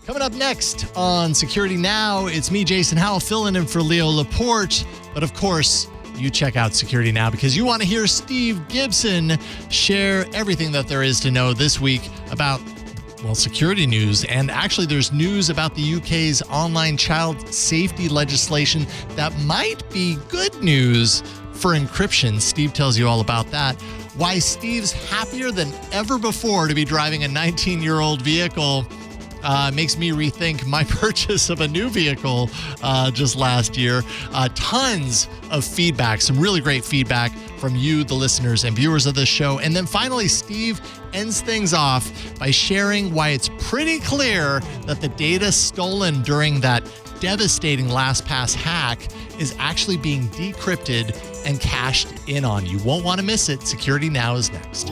Coming up next on Security Now, it's me, Jason Howell, filling in for Leo Laporte. But of course, you check out Security Now because you want to hear Steve Gibson share everything that there is to know this week about, well, security news. And actually, there's news about the UK's online child safety legislation that might be good news for encryption. Steve tells you all about that. Why Steve's happier than ever before to be driving a 19-year-old vehicle. Makes me rethink my purchase of a new vehicle just last year. Tons of feedback, some really great feedback from you, the listeners and viewers of this show. And then finally, Steve ends things off by sharing why it's pretty clear that the data stolen during that devastating LastPass hack is actually being decrypted and cashed in on. You won't want to miss it. Security Now is next.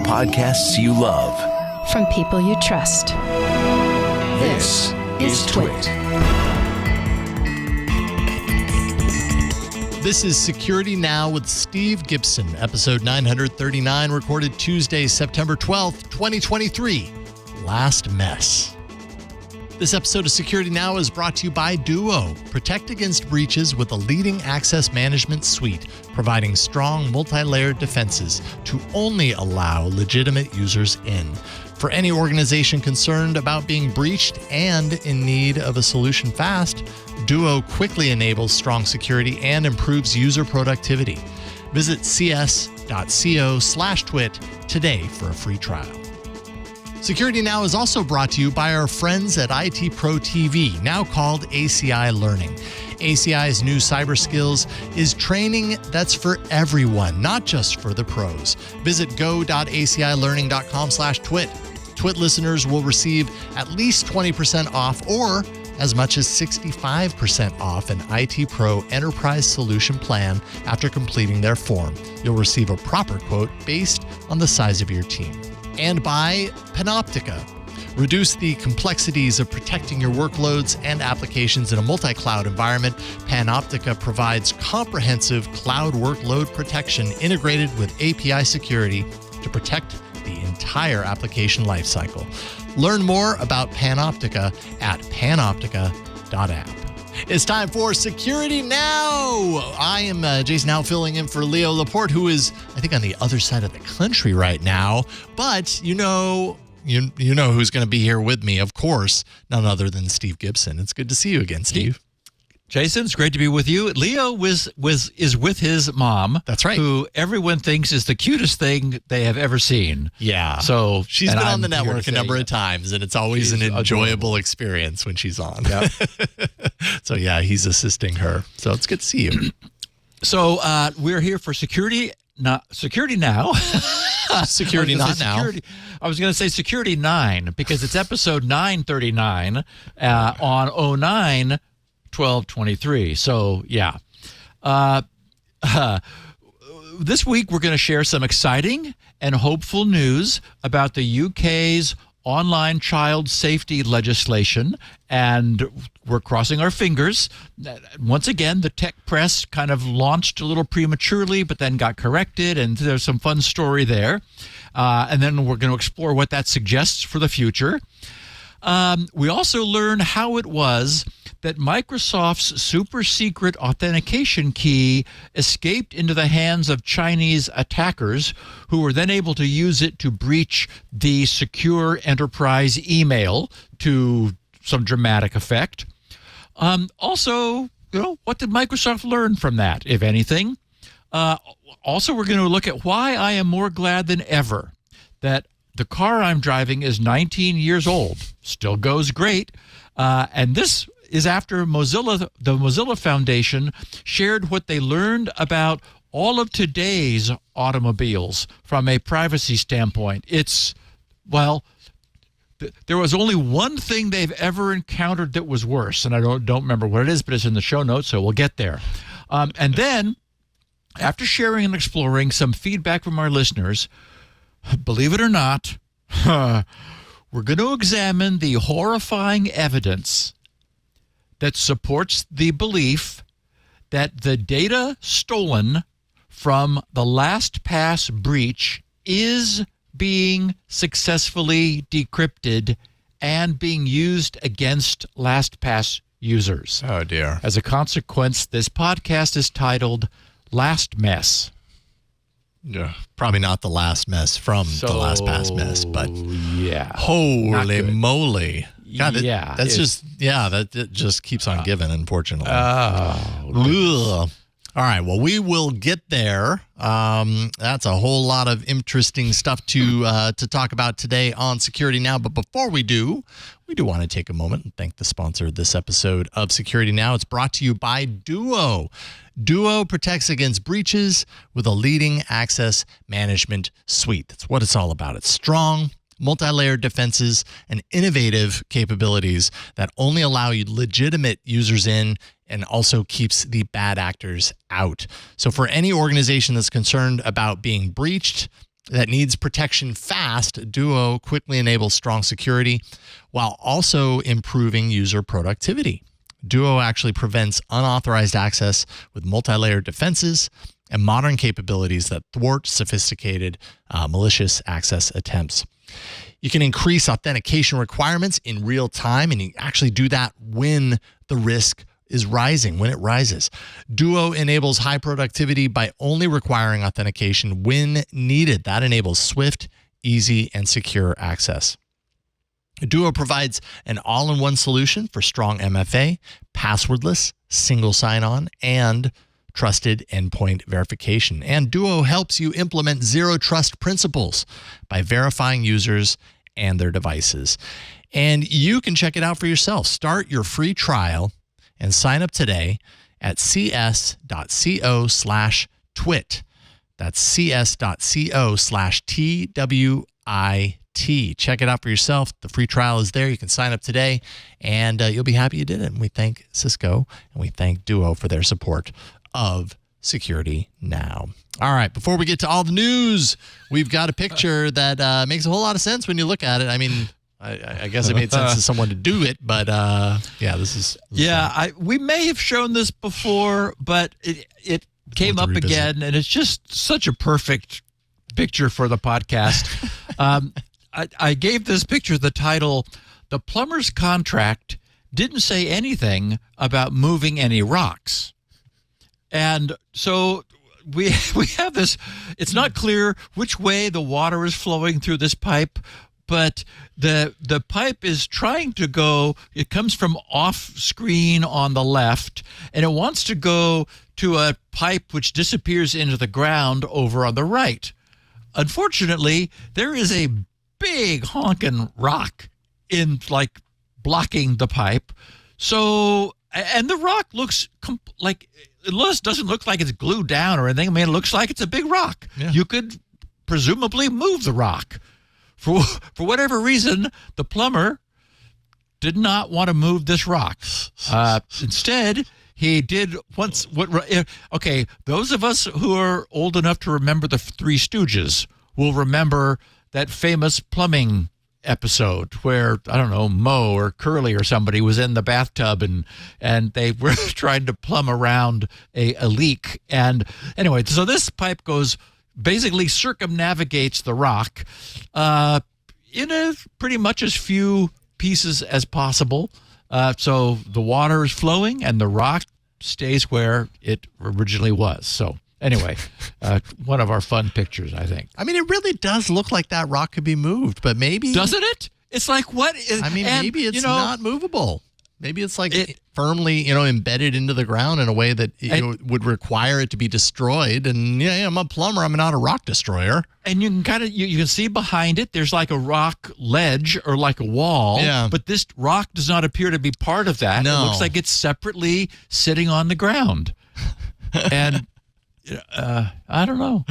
Podcasts you love. From people you trust. This is TWiT. This is Security Now with Steve Gibson, episode 939, recorded Tuesday, September 12th, 2023. LastMess. This episode of Security Now is brought to you by Duo. Protect against breaches with a leading access management suite, providing strong multi-layered defenses to only allow legitimate users in. For any organization concerned about being breached and in need of a solution fast, Duo quickly enables strong security and improves user productivity. Visit cs.co/twit today for a free trial. Security Now is also brought to you by our friends at IT Pro TV, now called ACI Learning. ACI's new cyber skills is training that's for everyone, not just for the pros. Visit go.acilearning.com/twit. TWiT listeners will receive at least 20% off or as much as 65% off an IT Pro Enterprise Solution Plan after completing their form. You'll receive a proper quote based on the size of your team. And by Panoptica. Reduce the complexities of protecting your workloads and applications in a multi-cloud environment. Panoptica provides comprehensive cloud workload protection integrated with API security to protect the entire application lifecycle. Learn more about Panoptica at panoptica.app. It's time for Security Now. I am Jason Howell filling in for Leo Laporte, who is, I think, on the other side of the country right now. But you know who's going to be here with me, of course, none other than Steve Gibson. It's good to see you again, Steve. Jason, it's great to be with you. Leo is with his mom. That's right. Who everyone thinks is the cutest thing they have ever seen. Yeah. So she's been on the network a number of times, and it's always an enjoyable experience when she's on. Yep. So yeah, he's assisting her. So it's good to see you. So we're here for Security Now. Security Not Now. I was going to say Security 9 because it's episode 939 on 09/12/23. So yeah. This week we're going to share some exciting and hopeful news about the UK's online child safety legislation, and we're crossing our fingers. Once again, the tech press kind of launched a little prematurely, but then got corrected, and there's some fun story there. And then we're going to explore what that suggests for the future. We also learn how it was that Microsoft's super secret authentication key escaped into the hands of Chinese attackers who were then able to use it to breach the secure enterprise email to some dramatic effect. Also, what did Microsoft learn from that, if anything? Also, we're going to look at why I am more glad than ever that the car I'm driving is 19 years old, still goes great, and this is after the Mozilla Foundation shared what they learned about all of today's automobiles from a privacy standpoint. There was only one thing they've ever encountered that was worse, and I don't remember what it is, but it's in the show notes, so we'll get there. And then, after sharing and exploring some feedback from our listeners, believe it or not, we're going to examine the horrifying evidence that supports the belief that the data stolen from the LastPass breach is being successfully decrypted and being used against LastPass users. Oh, dear. As a consequence, this podcast is titled LastMess. Yeah. Probably not the last mess from the LastPass mess, but yeah. holy moly. God, that just keeps on giving, unfortunately. Ugh. All right, well, we will get there. That's a whole lot of interesting stuff to talk about today on Security Now. But before we do want to take a moment and thank the sponsor of this episode of Security Now. It's brought to you by Duo. Duo protects against breaches with a leading access management suite. That's what it's all about. It's strong, multi-layered defenses and innovative capabilities that only allow you legitimate users in and also keeps the bad actors out. So for any organization that's concerned about being breached, that needs protection fast, Duo quickly enables strong security while also improving user productivity. Duo actually prevents unauthorized access with multi-layered defenses and modern capabilities that thwart sophisticated malicious access attempts. You can increase authentication requirements in real time, and you actually do that when the risk is rising, when it rises. Duo enables high productivity by only requiring authentication when needed. That enables swift, easy, and secure access. Duo provides an all-in-one solution for strong MFA, passwordless, single sign-on, and trusted endpoint verification. And Duo helps you implement zero trust principles by verifying users and their devices. And you can check it out for yourself. Start your free trial and sign up today at cs.co/twit. That's cs.co/TWIT. Check it out for yourself. The free trial is there. You can sign up today, and you'll be happy you did it. And we thank Cisco and we thank Duo for their support of Security Now. All right, before we get to all the news, we've got a picture that makes a whole lot of sense when you look at it. I mean, I guess it made sense to someone to do it, but this is we may have shown this before, but it came up again, and it's just such a perfect picture for the podcast. I gave this picture the title, "The Plumber's Contract Didn't Say Anything About Moving Any Rocks." And so we have this, it's not clear which way the water is flowing through this pipe, but the pipe is trying to go, it comes from off screen on the left, and it wants to go to a pipe which disappears into the ground over on the right. Unfortunately, there is a big honking rock in blocking the pipe. So, and the rock looks it doesn't look like it's glued down or anything. I mean, it looks like it's a big rock. Yeah. You could presumably move the rock. For whatever reason, the plumber did not want to move this rock. Instead, he did those of us who are old enough to remember the Three Stooges will remember that famous plumbing episode where, I don't know, Moe or Curly or somebody was in the bathtub and they were trying to plumb around a leak. And anyway, so this pipe basically circumnavigates the rock in a pretty much as few pieces as possible. So the water is flowing and the rock stays where it originally was. So anyway, one of our fun pictures, I think. I mean, it really does look like that rock could be moved, but maybe... Doesn't it? It's like, what? Maybe it's not movable. Maybe it's firmly, embedded into the ground in a way that would require it to be destroyed. And I'm a plumber. I'm not a rock destroyer. And you can you can see behind it, there's like a rock ledge or like a wall. Yeah. But this rock does not appear to be part of that. No. It looks like it's separately sitting on the ground. And... I don't know.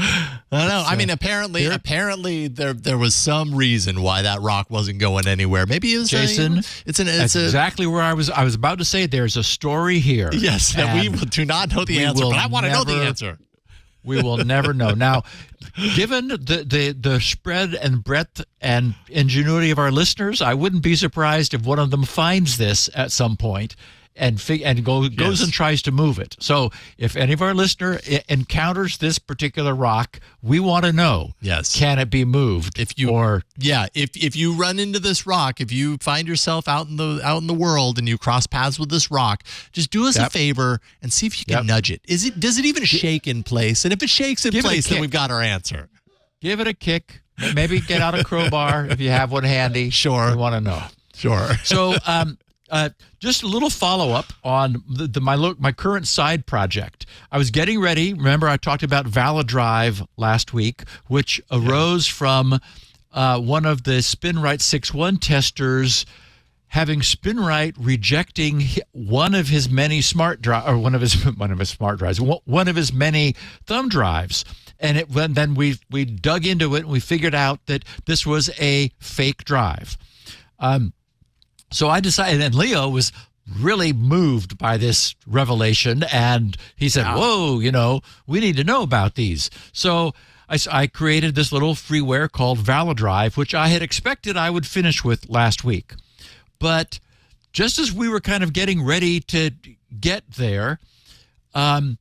I mean, apparently there was some reason why that rock wasn't going anywhere. Maybe it was Jason. It's exactly where I was. I was about to say there's a story here. Yes, that we do not know the answer, but I want to know the answer. We will never know. Now, given the spread and breadth and ingenuity of our listeners, I wouldn't be surprised if one of them finds this at some point and goes and tries to move it. So if any of our listener encounters this particular rock, we want to know, can it be moved? If you run into this rock, if you find yourself out in the world and you cross paths with this rock, just do us a favor and see if you can nudge it. Does it even shake in place? And if it shakes in place, then we've got our answer. Give it a kick. Maybe get out a crowbar if you have one handy. Sure. We want to know. Sure. So just a little follow-up on my current side project. I was getting ready. Remember, I talked about ValidDrive last week, which arose from one of the SpinRite 6.1 testers having SpinRite rejecting one of his many one of his many thumb drives. And then we dug into it and we figured out that this was a fake drive. So I decided, and Leo was really moved by this revelation, and he said, whoa, we need to know about these. So I created this little freeware called ValidDrive, which I had expected I would finish with last week. But just as we were kind of getting ready to get there, one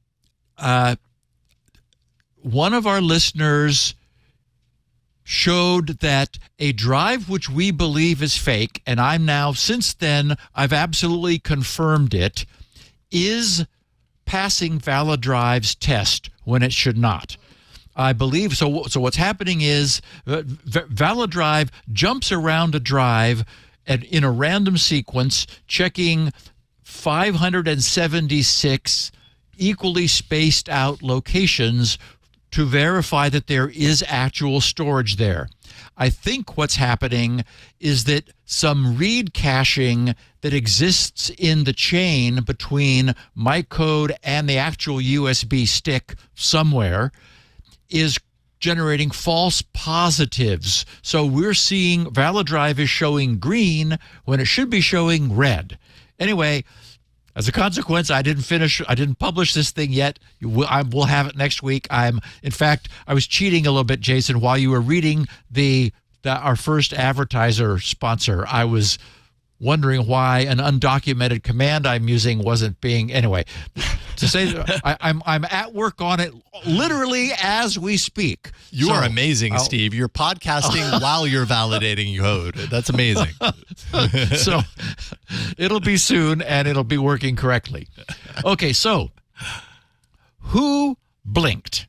of our listeners showed that a drive which we believe is fake, and since then, I've absolutely confirmed it, is passing ValidDrive's test when it should not. I believe so. What's happening is ValidDrive jumps around a drive in a random sequence, checking 576 equally spaced out locations to verify that there is actual storage there. I think what's happening is that some read caching that exists in the chain between my code and the actual USB stick somewhere is generating false positives. So we're seeing ValidDrive is showing green when it should be showing red. Anyway, as a consequence, I didn't publish this thing yet. We'll have it next week. In fact, I was cheating a little bit, Jason, while you were reading our first advertiser sponsor. I was wondering why an undocumented command I'm using wasn't being, anyway, to say I'm at work on it literally as we speak. You are amazing, Steve. You're podcasting while you're validating code. That's amazing. So it'll be soon and it'll be working correctly. Okay, so who blinked?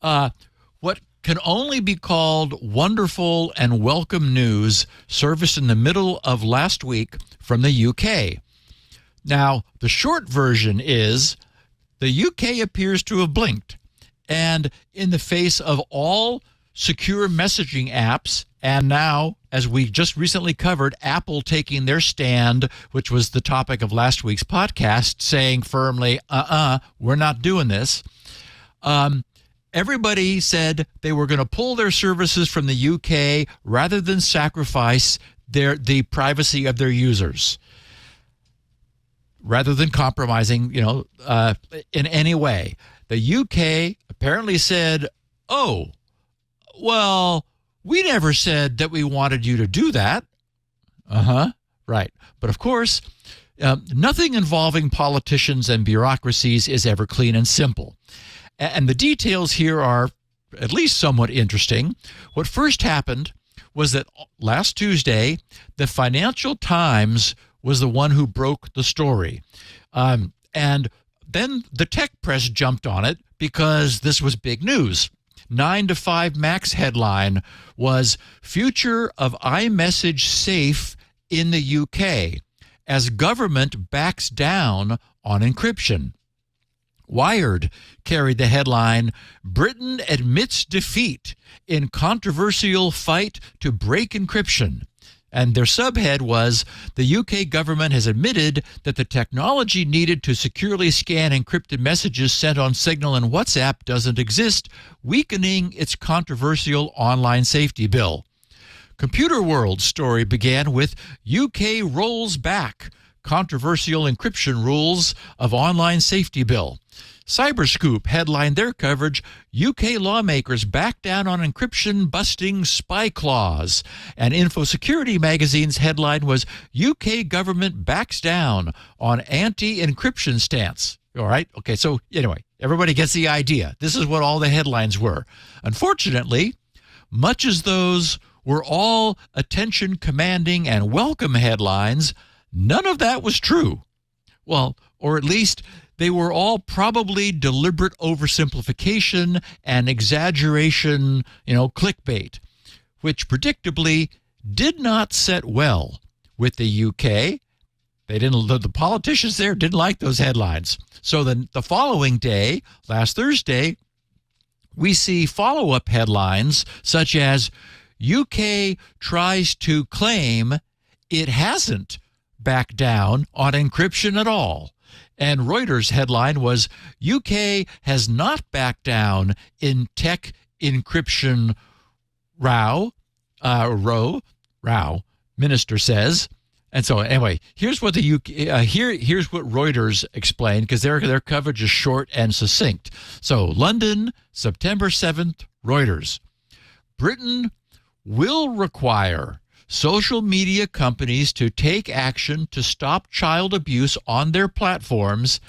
What can only be called wonderful and welcome news surfaced in the middle of last week from the UK. Now, the short version is the UK appears to have blinked, and in the face of all secure messaging apps, and now, as we just recently covered, Apple taking their stand, which was the topic of last week's podcast, saying firmly, we're not doing this. Everybody said they were going to pull their services from the UK rather than sacrifice the privacy of their users, rather than compromising, in any way. The UK apparently said, oh, well, we never said that we wanted you to do that. Right. But of course, nothing involving politicians and bureaucracies is ever clean and simple. And the details here are at least somewhat interesting. What first happened was that last Tuesday, the Financial Times was the one who broke the story. And then the tech press jumped on it because this was big news. 9 to 5 Mac's headline was Future of iMessage Safe in the UK as Government Backs Down on Encryption. Wired carried the headline, Britain admits defeat in controversial fight to break encryption. And their subhead was, the UK government has admitted that the technology needed to securely scan encrypted messages sent on Signal and WhatsApp doesn't exist, weakening its controversial online safety bill. Computer World's story began with UK rolls back. controversial encryption rules of online safety bill. Cyberscoop headlined their coverage, UK lawmakers back down on encryption busting spy clause. And InfoSecurity magazine's headline was, UK government backs down on anti-encryption stance. All right? Okay, so anyway, everybody gets the idea. This is what all the headlines were. Unfortunately, much as those were all attention-commanding and welcome headlines, none of that was true. Well, or at least they were all probably deliberate oversimplification and exaggeration, clickbait, which predictably did not set well with the UK. The politicians there didn't like those headlines. So then the following day, last Thursday, we see follow-up headlines such as UK tries to claim it hasn't backed down on encryption at all. And Reuters' headline was, UK has not backed down in tech encryption row, minister says. And so anyway, here's what the UK, here's what Reuters explained, because their coverage is short and succinct. So London, September 7th, Reuters. Britain will require social media companies to take action to stop child abuse on their platforms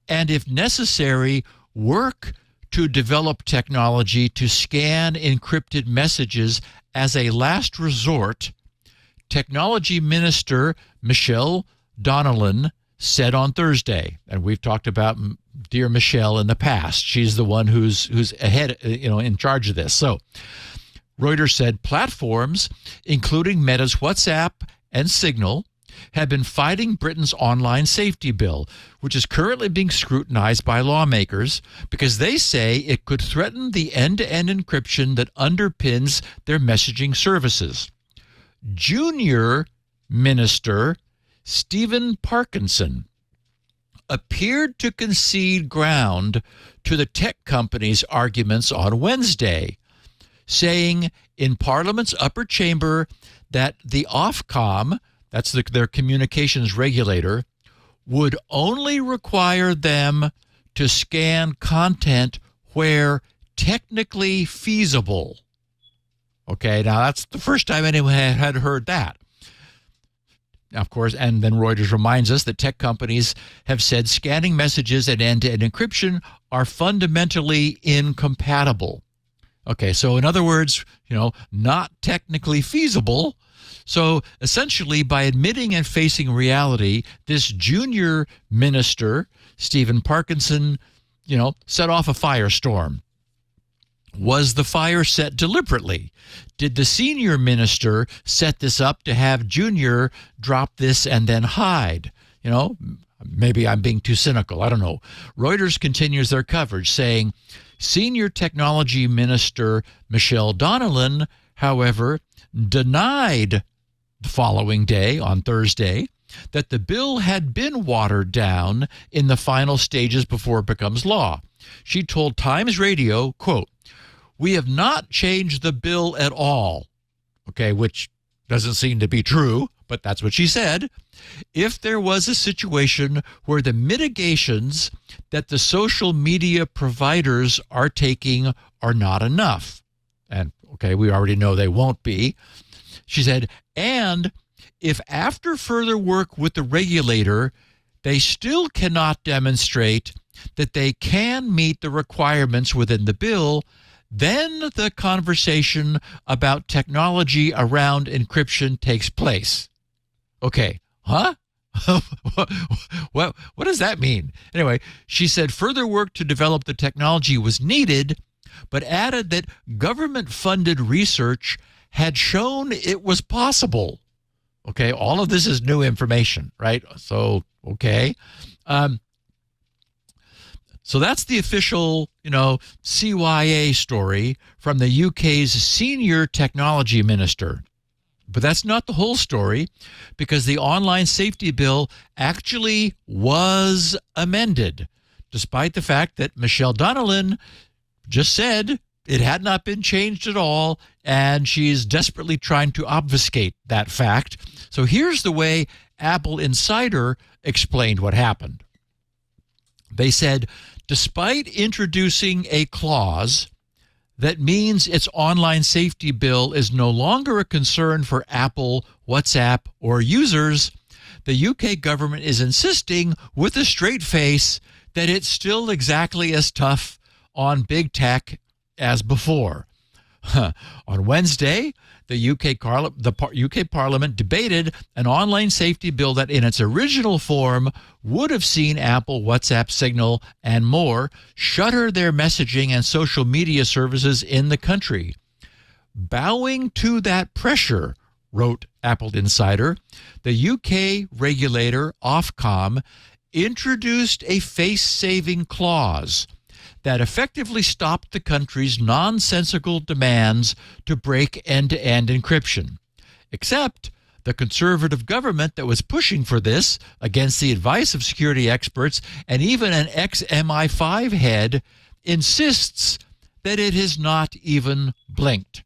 and, if necessary, work to develop technology to scan encrypted messages as a last resort, Technology Minister Michelle Donnellan said on Thursday. And we've talked about dear Michelle in the past. She's the one who's ahead, in charge of this. So Reuters said platforms, including Meta's WhatsApp and Signal, have been fighting Britain's online safety bill, which is currently being scrutinized by lawmakers because they say it could threaten the end-to-end encryption that underpins their messaging services. Junior Minister Stephen Parkinson appeared to concede ground to the tech companies' arguments on Wednesday, saying in Parliament's upper chamber that the Ofcom, that's their communications regulator, would only require them to scan content where technically feasible. Okay, now that's the first time anyone had heard that. Now, of course, and then Reuters reminds us that tech companies have said scanning messages and end-to-end encryption are fundamentally incompatible. Okay, so in other words, not technically feasible. So essentially, by admitting and facing reality, this junior minister, Stephen Parkinson, set off a firestorm. Was the fire set deliberately? Did the senior minister set this up to have junior drop this and then hide? Maybe I'm being too cynical. I don't know. Reuters continues their coverage saying, Senior Technology Minister Michelle Donnellan, however, denied the following day, on Thursday, that the bill had been watered down in the final stages before it becomes law. She told Times Radio, quote, "We have not changed the bill at all," okay, which doesn't seem to be true, but that's what she said. "If there was a situation where the mitigations that the social media providers are taking are not enough," and okay, we already know they won't be, she said, "and if after further work with the regulator, they still cannot demonstrate that they can meet the requirements within the bill, then the conversation about technology around encryption takes place." Okay, huh? What does that mean? Anyway, she said further work to develop the technology was needed, but added that government-funded research had shown it was possible. Okay, all of this is new information, right? So, okay. So that's the official, CYA story from the UK's senior technology minister. But that's not the whole story, because the online safety bill actually was amended, despite the fact that Michelle Donnellan just said it had not been changed at all and she's desperately trying to obfuscate that fact. So here's the way Apple Insider explained what happened. They said, despite introducing a clause that means its online safety bill is no longer a concern for Apple, WhatsApp, or users, the UK government is insisting with a straight face that it's still exactly as tough on big tech as before. On Wednesday, the UK Parliament debated an online safety bill that in its original form would have seen Apple, WhatsApp, Signal, and more shutter their messaging and social media services in the country. Bowing to that pressure, wrote Apple Insider, the UK regulator Ofcom introduced a face-saving clause that effectively stopped the country's nonsensical demands to break end-to-end encryption. Except the conservative government that was pushing for this, against the advice of security experts and even an ex-MI5 head, insists that it has not even blinked.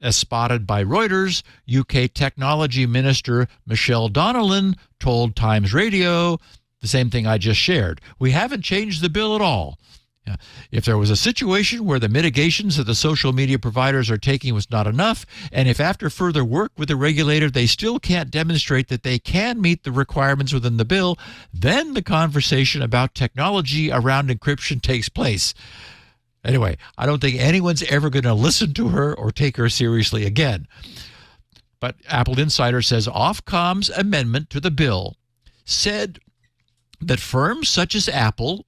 As spotted by Reuters, UK Technology Minister Michelle Donnellan told Times Radio the same thing I just shared. We haven't changed the bill at all. If there was a situation where the mitigations that the social media providers are taking was not enough, and if after further work with the regulator they still can't demonstrate that they can meet the requirements within the bill, then the conversation about technology around encryption takes place. Anyway, I don't think anyone's ever going to listen to her or take her seriously again. But Apple Insider says Ofcom's amendment to the bill said that firms such as Apple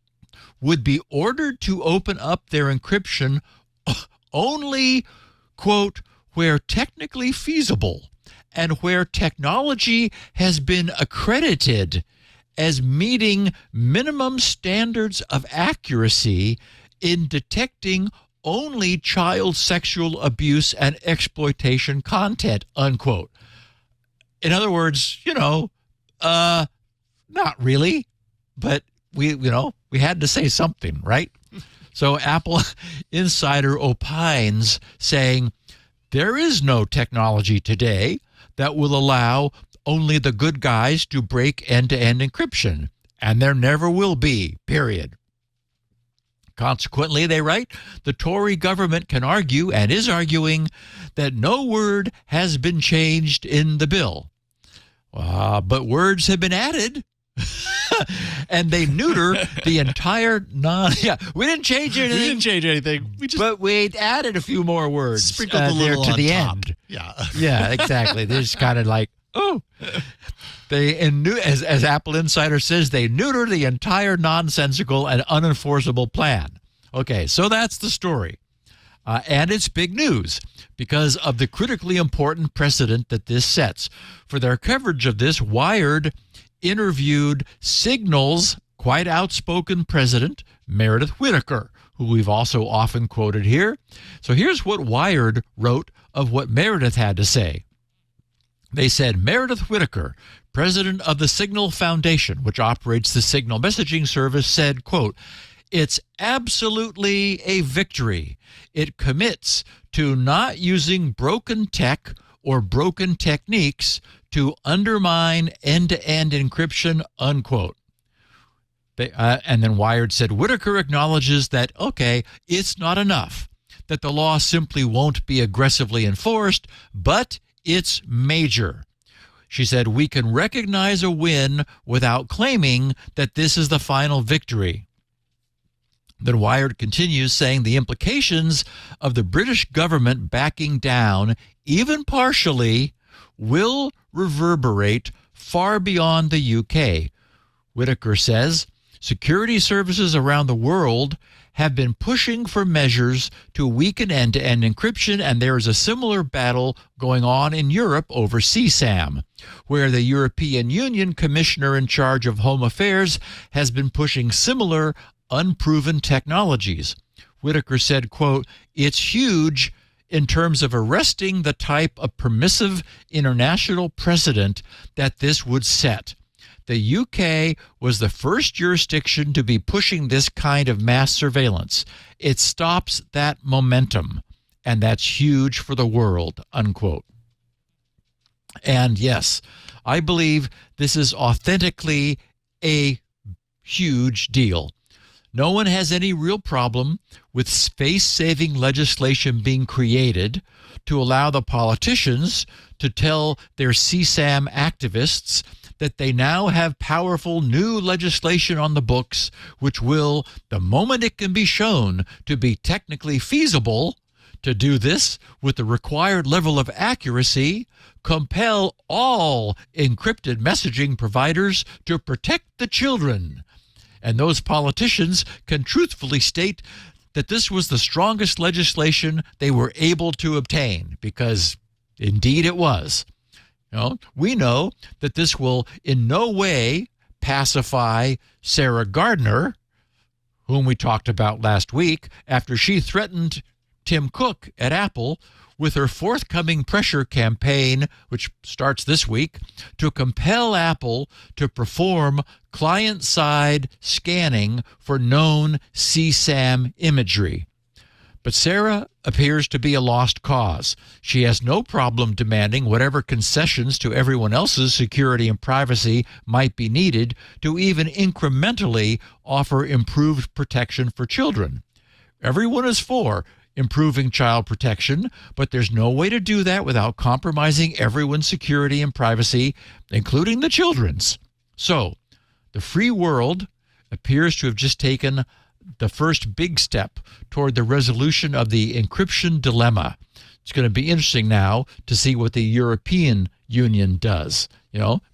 would be ordered to open up their encryption only, quote, where technically feasible and where technology has been accredited as meeting minimum standards of accuracy in detecting only child sexual abuse and exploitation content, unquote. In other words, not really, but we had to say something, right? So Apple Insider opines, saying there is no technology today that will allow only the good guys to break end-to-end encryption, and there never will be, period. Consequently, they write, the Tory government can argue, and is arguing, that no word has been changed in the bill. But words have been added. And they neuter the entire we didn't change anything. We didn't change anything. But we added a few more words. Sprinkled a little there to on the top. end. Yeah. Yeah, exactly. They're just kind of like, as Apple Insider says, they neuter the entire nonsensical and unenforceable plan. Okay, so that's the story. And it's big news because of the critically important precedent that this sets. For their coverage of this, Wired interviewed Signal's quite outspoken president, Meredith Whittaker, who we've also often quoted here. So here's what Wired wrote of what Meredith had to say. They said, Meredith Whittaker, president of the Signal Foundation, which operates the Signal messaging service, said, quote, it's absolutely a victory. It commits to not using broken tech or broken techniques to undermine end-to-end encryption, unquote. And then Wired said, Whittaker acknowledges that, okay, it's not enough, that the law simply won't be aggressively enforced, but it's major. She said, we can recognize a win without claiming that this is the final victory. Then Wired continues, saying the implications of the British government backing down, even partially, will reverberate far beyond the UK. Whittaker says, security services around the world have been pushing for measures to weaken end-to-end encryption, and there is a similar battle going on in Europe over CSAM, where the European Union Commissioner in charge of Home Affairs has been pushing similar unproven technologies. Whittaker said, quote, it's huge in terms of arresting the type of permissive international precedent that this would set. The UK was the first jurisdiction to be pushing this kind of mass surveillance. It stops that momentum. and that's huge for the world, unquote. And yes, I believe this is authentically a huge deal. No one has any real problem with space-saving legislation being created to allow the politicians to tell their CSAM activists that they now have powerful new legislation on the books, which will, the moment it can be shown to be technically feasible to do this with the required level of accuracy, compel all encrypted messaging providers to protect the children. And those politicians can truthfully state that this was the strongest legislation they were able to obtain, because indeed it was. We know that this will in no way pacify Sarah Gardner, whom we talked about last week, after she threatened Tim Cook at Apple with her forthcoming pressure campaign, which starts this week, to compel Apple to perform client-side scanning for known CSAM imagery. But Sarah appears to be a lost cause. She has no problem demanding whatever concessions to everyone else's security and privacy might be needed to even incrementally offer improved protection for children. Everyone is for improving child protection, but there's no way to do that without compromising everyone's security and privacy, including the children's. So, the free world appears to have just taken the first big step toward the resolution of the encryption dilemma. It's going to be interesting now to see what the European Union does.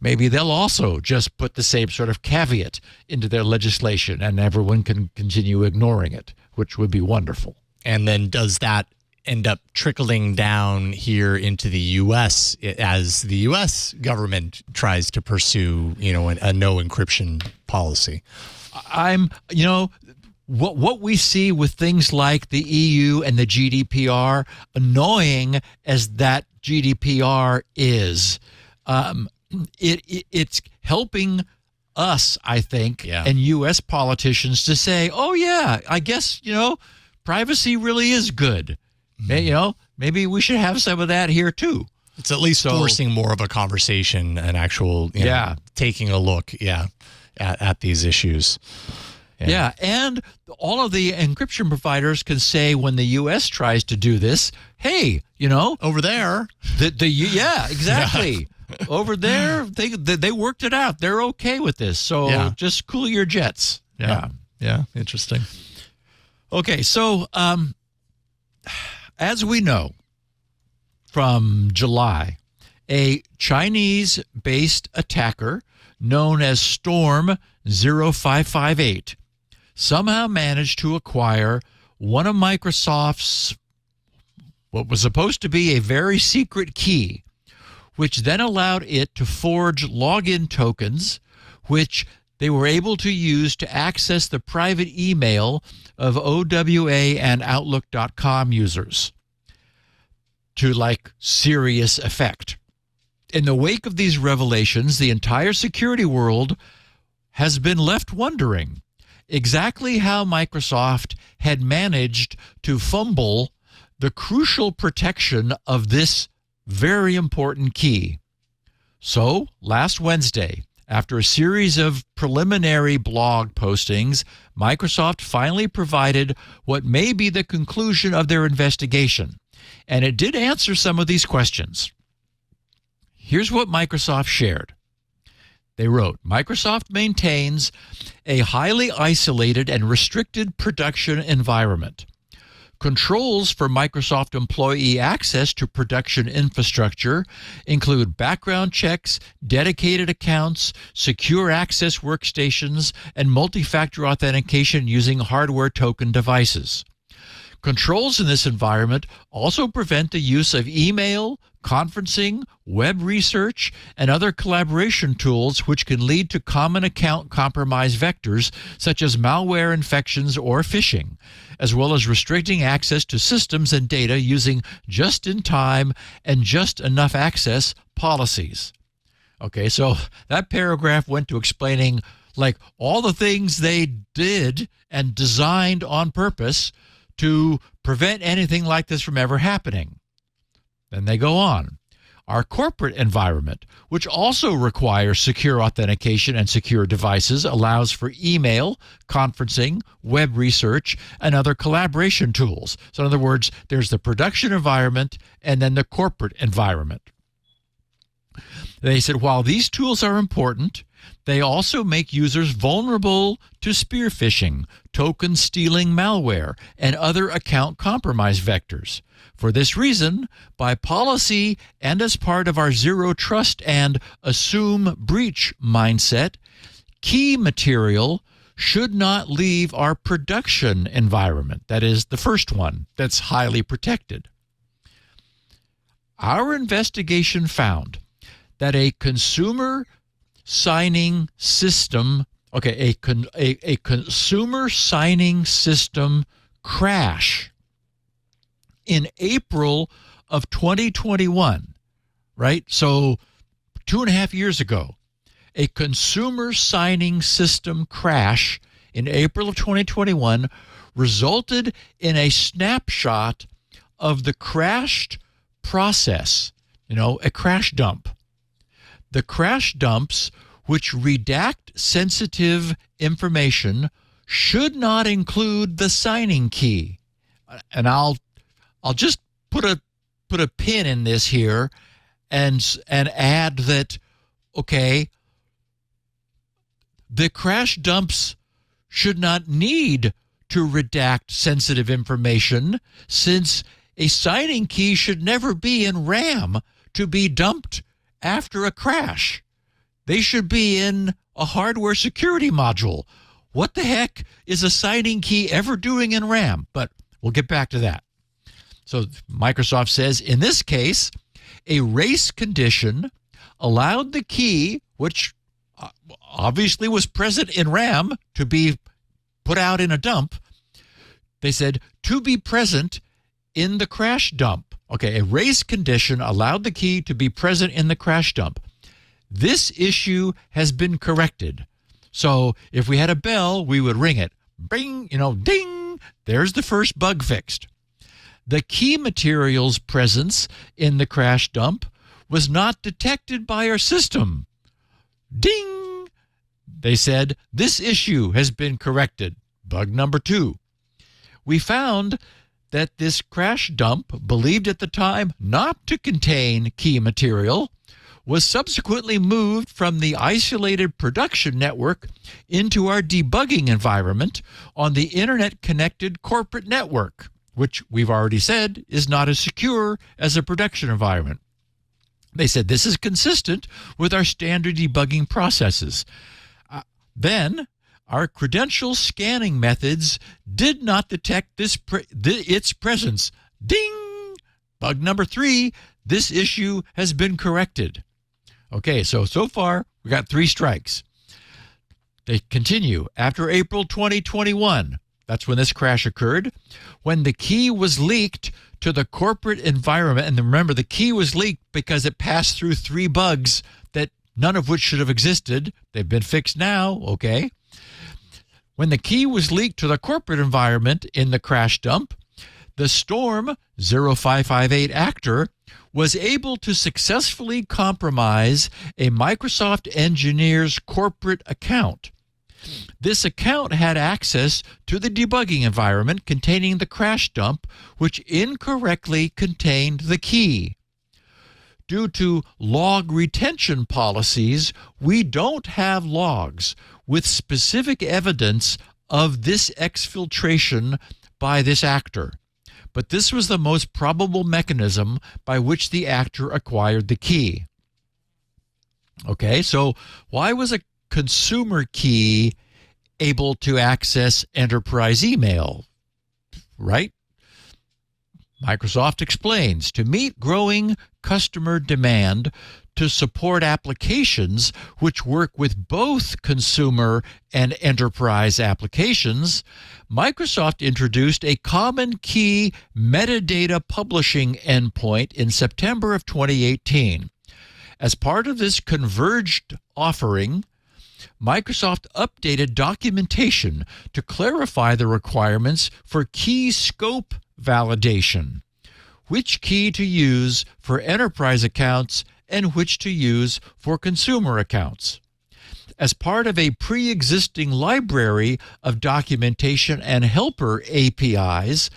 Maybe they'll also just put the same sort of caveat into their legislation and everyone can continue ignoring it, which would be wonderful. And then does that end up trickling down here into the U.S. as the U.S. government tries to pursue, a no encryption policy? What we see with things like the EU and the GDPR, annoying as that GDPR is, it's helping us, I think, and U.S. politicians to say, oh, yeah, I guess, privacy really is good. Maybe we should have some of that here, too. It's at least forcing more of a conversation and actual, taking a look, at these issues. Yeah, and all of the encryption providers can say when the U.S. tries to do this, hey, over there. Exactly. Over there, they worked it out. They're okay with this. So just cool your jets. Yeah, interesting. Okay, so as we know from July, a Chinese-based attacker known as Storm 0558 somehow managed to acquire one of Microsoft's what was supposed to be a very secret key, which then allowed it to forge login tokens, which they were able to use to access the private email of OWA and Outlook.com users to serious effect. In the wake of these revelations, the entire security world has been left wondering exactly how Microsoft had managed to fumble the crucial protection of this very important key. So, last Wednesday, after a series of preliminary blog postings, Microsoft finally provided what may be the conclusion of their investigation. And it did answer some of these questions. Here's what Microsoft shared. They wrote, Microsoft maintains a highly isolated and restricted production environment. Controls for Microsoft employee access to production infrastructure include background checks, dedicated accounts, secure access workstations, and multi-factor authentication using hardware token devices. Controls in this environment also prevent the use of email, conferencing, web research, and other collaboration tools which can lead to common account compromise vectors such as malware infections or phishing, as well as restricting access to systems and data using just-in-time and just-enough access policies. Okay, so that paragraph went to explaining all the things they did and designed on purpose to prevent anything like this from ever happening. Then they go on. Our corporate environment, which also requires secure authentication and secure devices, allows for email, conferencing, web research, and other collaboration tools. So in other words, there's the production environment and then the corporate environment. They said, while these tools are important, they also make users vulnerable to spear phishing, token stealing malware, and other account compromise vectors. For this reason, by policy and as part of our zero trust and assume breach mindset, key material should not leave our production environment. That is the first one that's highly protected. Our investigation found that a consumer signing system, a consumer signing system crash in April of 2021, right? So 2.5 years ago, a consumer signing system crash in April of 2021 resulted in a snapshot of the crashed process, a crash dump. The crash dumps, which redact sensitive information, should not include the signing key. And I'll just put a pin in this here and add that, the crash dumps should not need to redact sensitive information, since a signing key should never be in RAM to be dumped after a crash. They should be in a hardware security module. What the heck is a signing key ever doing in RAM? But we'll get back to that. So Microsoft says, in this case, a race condition allowed the key, which obviously was present in RAM, to be put out in a dump. They said, to be present in the crash dump. A race condition allowed the key to be present in the crash dump. This issue has been corrected. So if we had a bell, we would ring it. Bing, ding, there's the first bug fixed. The key material's presence in the crash dump was not detected by our system. Ding! They said, this issue has been corrected. Bug number 2. We found that this crash dump, believed at the time not to contain key material, was subsequently moved from the isolated production network into our debugging environment on the internet-connected corporate network, which we've already said is not as secure as a production environment. They said this is consistent with our standard debugging processes. Then, our credential scanning methods did not detect its presence. Ding! Bug number 3, this issue has been corrected. So far, we got 3 strikes. They continue. After April 2021, that's when this crash occurred, when the key was leaked to the corporate environment. And remember, the key was leaked because it passed through 3 bugs that none of which should have existed. They've been fixed now, When the key was leaked to the corporate environment in the crash dump, the Storm 0558 actor was able to successfully compromise a Microsoft engineer's corporate account. This account had access to the debugging environment containing the crash dump, which incorrectly contained the key. Due to log retention policies, we don't have logs with specific evidence of this exfiltration by this actor. But this was the most probable mechanism by which the actor acquired the key. So why was a consumer key able to access enterprise email? Right? Microsoft explains, to meet growing customer demand to support applications which work with both consumer and enterprise applications, Microsoft introduced a common key metadata publishing endpoint in September of 2018. As part of this converged offering, Microsoft updated documentation to clarify the requirements for key scope validation, which key to use for enterprise accounts and which to use for consumer accounts. As part of a pre-existing library of documentation and helper APIs,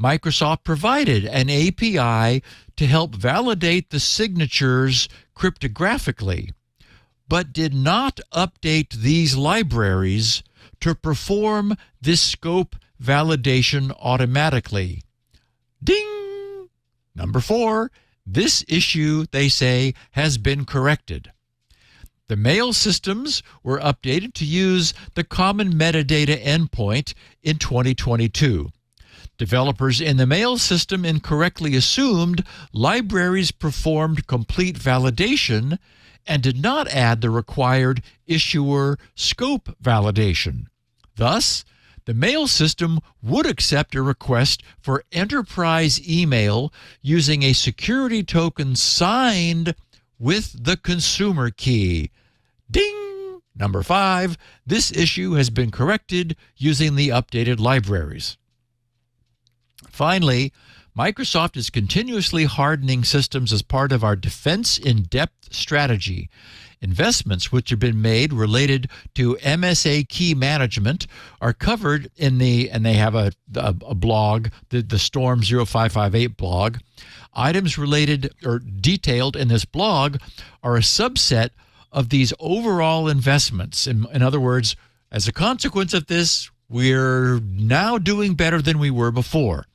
Microsoft provided an API to help validate the signatures cryptographically, but did not update these libraries to perform this scope validation automatically. Ding! Number 4, this issue, they say, has been corrected. The mail systems were updated to use the common metadata endpoint in 2022. Developers in the mail system incorrectly assumed libraries performed complete validation and did not add the required issuer scope validation. Thus, the mail system would accept a request for enterprise email using a security token signed with the consumer key. Ding! Number 5, this issue has been corrected using the updated libraries. Finally, Microsoft is continuously hardening systems as part of our defense in-depth strategy. Investments which have been made related to MSA key management are covered in and they have a blog, the Storm 0558 blog. Items related or detailed in this blog are a subset of these overall investments. In other words, as a consequence of this, we're now doing better than we were before.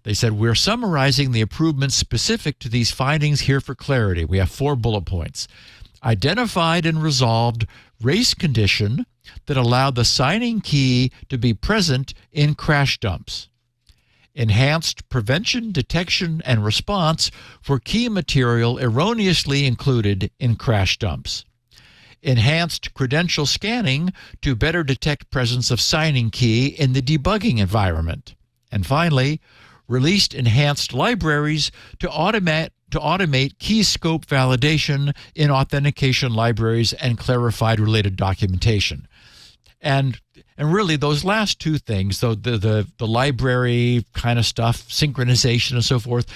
They said, we're summarizing the improvements specific to these findings here for clarity. We have 4 bullet points. Identified and resolved race condition that allowed the signing key to be present in crash dumps. Enhanced prevention, detection, and response for key material erroneously included in crash dumps. Enhanced credential scanning to better detect presence of signing key in the debugging environment. And finally, released enhanced libraries to automate key scope validation in authentication libraries and clarified related documentation. And really those last 2 things, though the library kind of stuff, synchronization and so forth,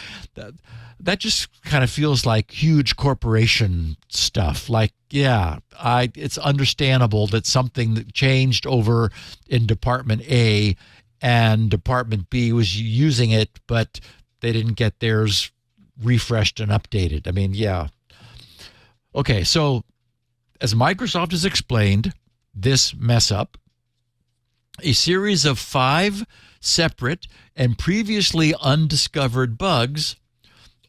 that just kind of feels like huge corporation stuff. Like, yeah, it's understandable that something that changed over in Department A and Department B was using it, but they didn't get theirs refreshed and updated. I mean, yeah. Okay, so as Microsoft has explained this mess up, a series of 5 separate and previously undiscovered bugs,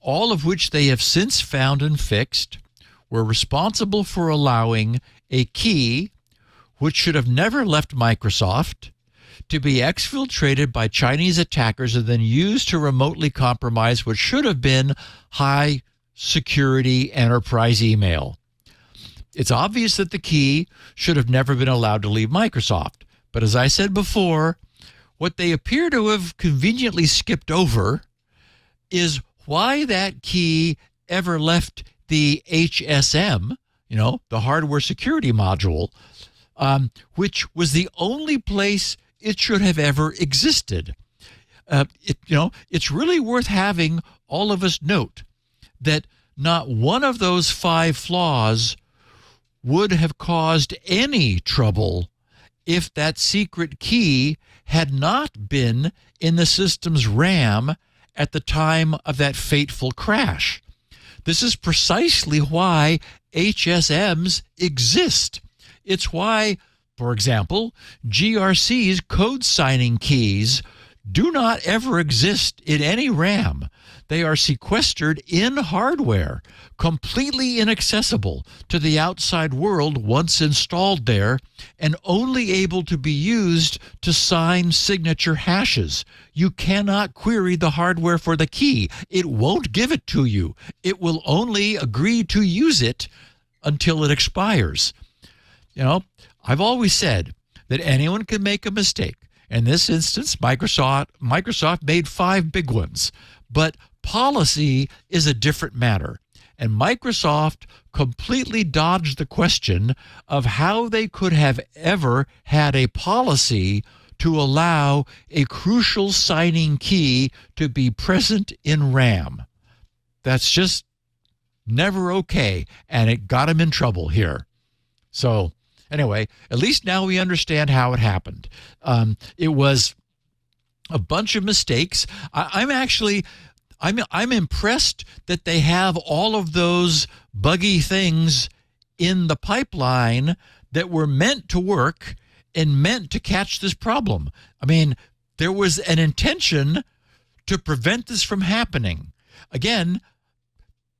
all of which they have since found and fixed, were responsible for allowing a key, which should have never left Microsoft, to be exfiltrated by Chinese attackers and then used to remotely compromise what should have been high security enterprise email. It's obvious that the key should have never been allowed to leave Microsoft. But as I said before, what they appear to have conveniently skipped over is why that key ever left the HSM, the hardware security module, which was the only place it should have ever existed. It's really worth having all of us note that not one of those 5 flaws would have caused any trouble if that secret key had not been in the system's RAM at the time of that fateful crash. This is precisely why HSMs exist. It's why, for example, GRC's code signing keys do not ever exist in any RAM. They are sequestered in hardware, completely inaccessible to the outside world once installed there, and only able to be used to sign signature hashes. You cannot query the hardware for the key. It won't give it to you. It will only agree to use it until it expires. I've always said that anyone can make a mistake. In this instance, Microsoft made 5 big ones. But policy is a different matter. And Microsoft completely dodged the question of how they could have ever had a policy to allow a crucial signing key to be present in RAM. That's just never okay, and it got them in trouble here. So anyway, at least now we understand how it happened. It was a bunch of mistakes. I'm impressed that they have all of those buggy things in the pipeline that were meant to work and meant to catch this problem. I mean, there was an intention to prevent this from happening. Again,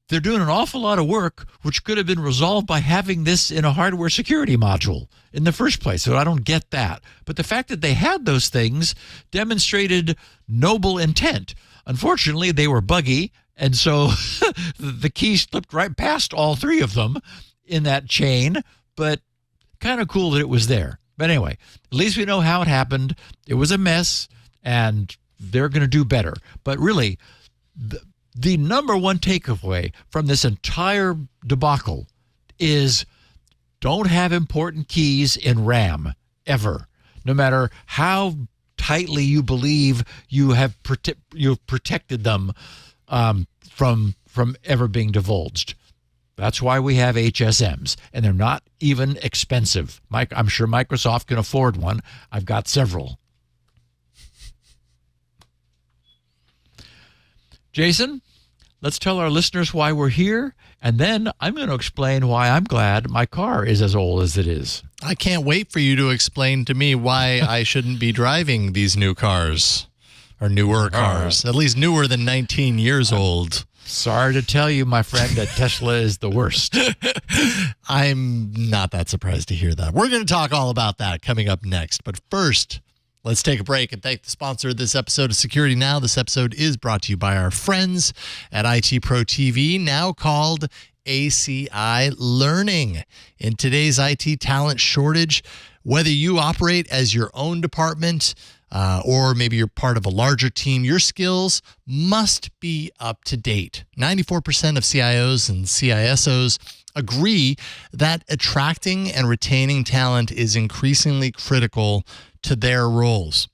they're doing an awful lot of work which could have been resolved by having this in a hardware security module in the first place. So I don't get that. But the fact that they had those things demonstrated noble intent. Unfortunately, they were buggy, and so the key slipped right past all three of them in that chain, but kind of cool that it was there. But anyway, at least we know how it happened. It was a mess, and they're going to do better. But really, the number one takeaway from this entire debacle is don't have important keys in RAM, ever. No matter how tightly you believe you've protected them from ever being divulged. That's why we have HSMs, and they're not even expensive. I'm sure Microsoft can afford one. I've got several. Jason, let's tell our listeners why we're here, and then I'm going to explain why I'm glad my car is as old as it is. I can't wait for you to explain to me why I shouldn't be driving these new cars, or newer cars, at least newer than 19 years old. Sorry to tell you, my friend, that Tesla is the worst. I'm not that surprised to hear that. We're going to talk all about that coming up next. But first, let's take a break and thank the sponsor of this episode of Security Now. This episode is brought to you by our friends at IT Pro TV, now called ACI Learning. In today's IT talent shortage, whether you operate as your own department or maybe you're part of a larger team, your skills must be up to date. 94% of CIOs and CISOs agree that attracting and retaining talent is increasingly critical to their roles.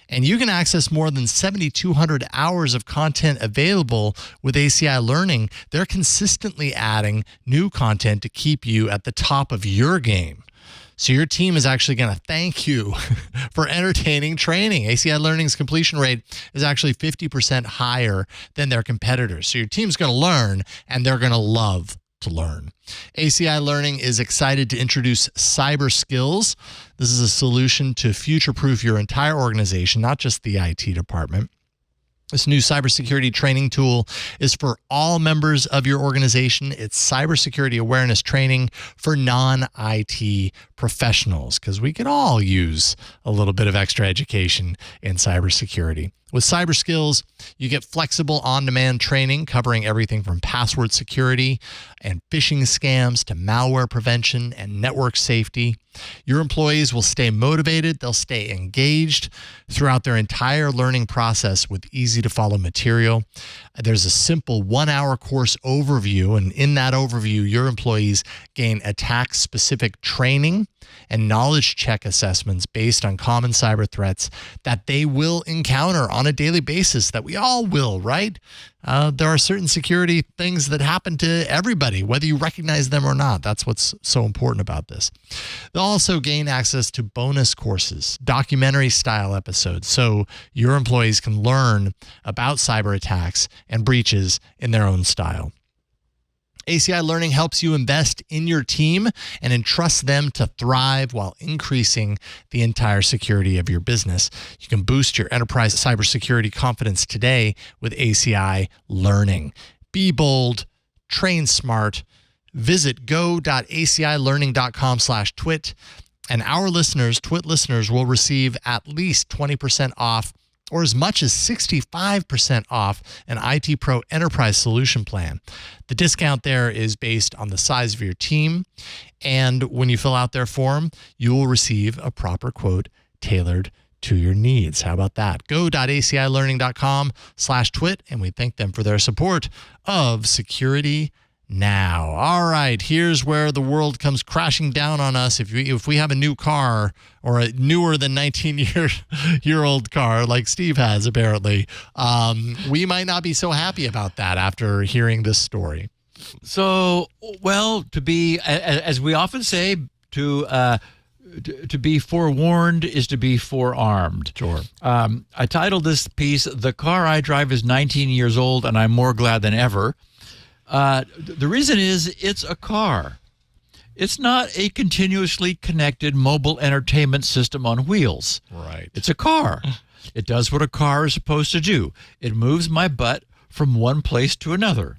And you can access more than 7,200 hours of content available with ACI Learning. They're consistently adding new content to keep you at the top of your game. So your team is actually going to thank you for entertaining training. ACI Learning's completion rate is actually 50% higher than their competitors. So your team's going to learn, and they're going to love to learn. ACI Learning is excited to introduce Cyber Skills. This is a solution to future-proof your entire organization, not just the IT department. This new cybersecurity training tool is for all members of your organization. It's cybersecurity awareness training for non-IT professionals, because we could all use a little bit of extra education in cybersecurity. With Cyber Skills, you get flexible on-demand training covering everything from password security and phishing scams to malware prevention and network safety. Your employees will stay motivated, they'll stay engaged throughout their entire learning process with easy-to-follow material. There's a simple 1-hour course overview, and in that overview, your employees gain attack-specific training and knowledge check assessments based on common cyber threats that they will encounter on a daily basis, that we all will, right? There are certain security things that happen to everybody, whether you recognize them or not. That's what's so important about this. They'll also gain access to bonus courses, documentary-style episodes, so your employees can learn about cyber attacks and breaches in their own style. ACI Learning helps you invest in your team and entrust them to thrive while increasing the entire security of your business. You can boost your enterprise cybersecurity confidence today with ACI Learning. Be bold, train smart. Visit go.acilearning.com/twit, and our listeners, TWiT listeners, will receive at least 20% off or as much as 65% off an IT Pro Enterprise Solution Plan. The discount there is based on the size of your team, and when you fill out their form, you will receive a proper quote tailored to your needs. How about that? Go.acilearning.com/twit, and we thank them for their support of Security now. All right, here's where the world comes crashing down on us. If we have a new car or a newer than 19-year-old car like Steve has apparently, we might not be so happy about that after hearing this story. So, well, to be, as we often say, to be forewarned is to be forearmed. Sure. I titled this piece, "The Car I Drive is 19 Years Old and I'm More Glad Than Ever." The reason is it's a car. It's not a continuously connected mobile entertainment system on wheels. Right. It's a car. It does what a car is supposed to do. It moves my butt from one place to another.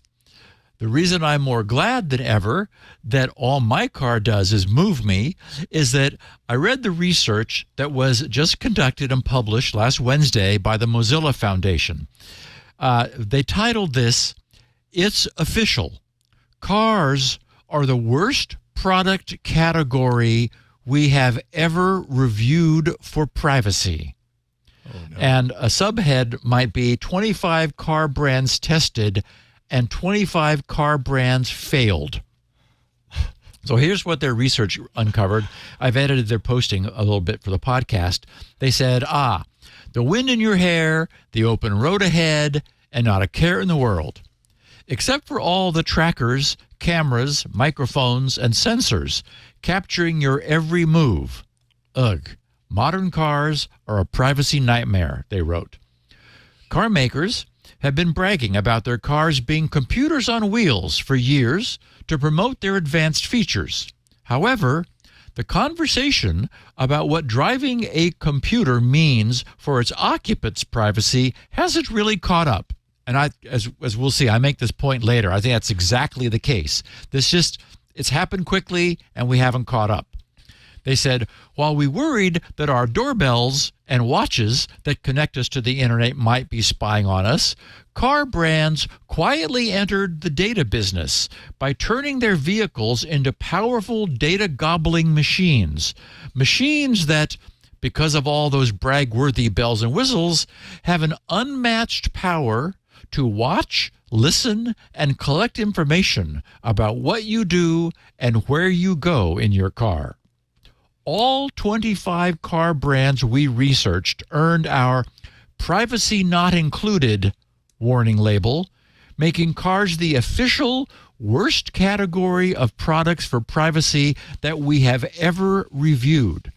The reason I'm more glad than ever that all my car does is move me is that I read the research that was just conducted and published last Wednesday by the Mozilla Foundation. They titled this, "It's Official. Cars are the worst product category we have ever reviewed for privacy." Oh, no. And a subhead might be 25 car brands tested and 25 car brands failed. So here's what their research uncovered. I've edited their posting a little bit for the podcast. They said, the wind in your hair, the open road ahead, and not a care in the world. Except for all the trackers, cameras, microphones, and sensors capturing your every move. Ugh, modern cars are a privacy nightmare, they wrote. Car makers have been bragging about their cars being computers on wheels for years to promote their advanced features. However, the conversation about what driving a computer means for its occupants' privacy hasn't really caught up. And as we'll see, I make this point later. I think that's exactly the case. It's happened quickly and we haven't caught up. They said, while we worried that our doorbells and watches that connect us to the internet might be spying on us, car brands quietly entered the data business by turning their vehicles into powerful data-gobbling machines. Machines that, because of all those brag-worthy bells and whistles, have an unmatched power to watch, listen, and collect information about what you do and where you go in your car. All 25 car brands we researched earned our privacy not included warning label, making cars the official worst category of products for privacy that we have ever reviewed.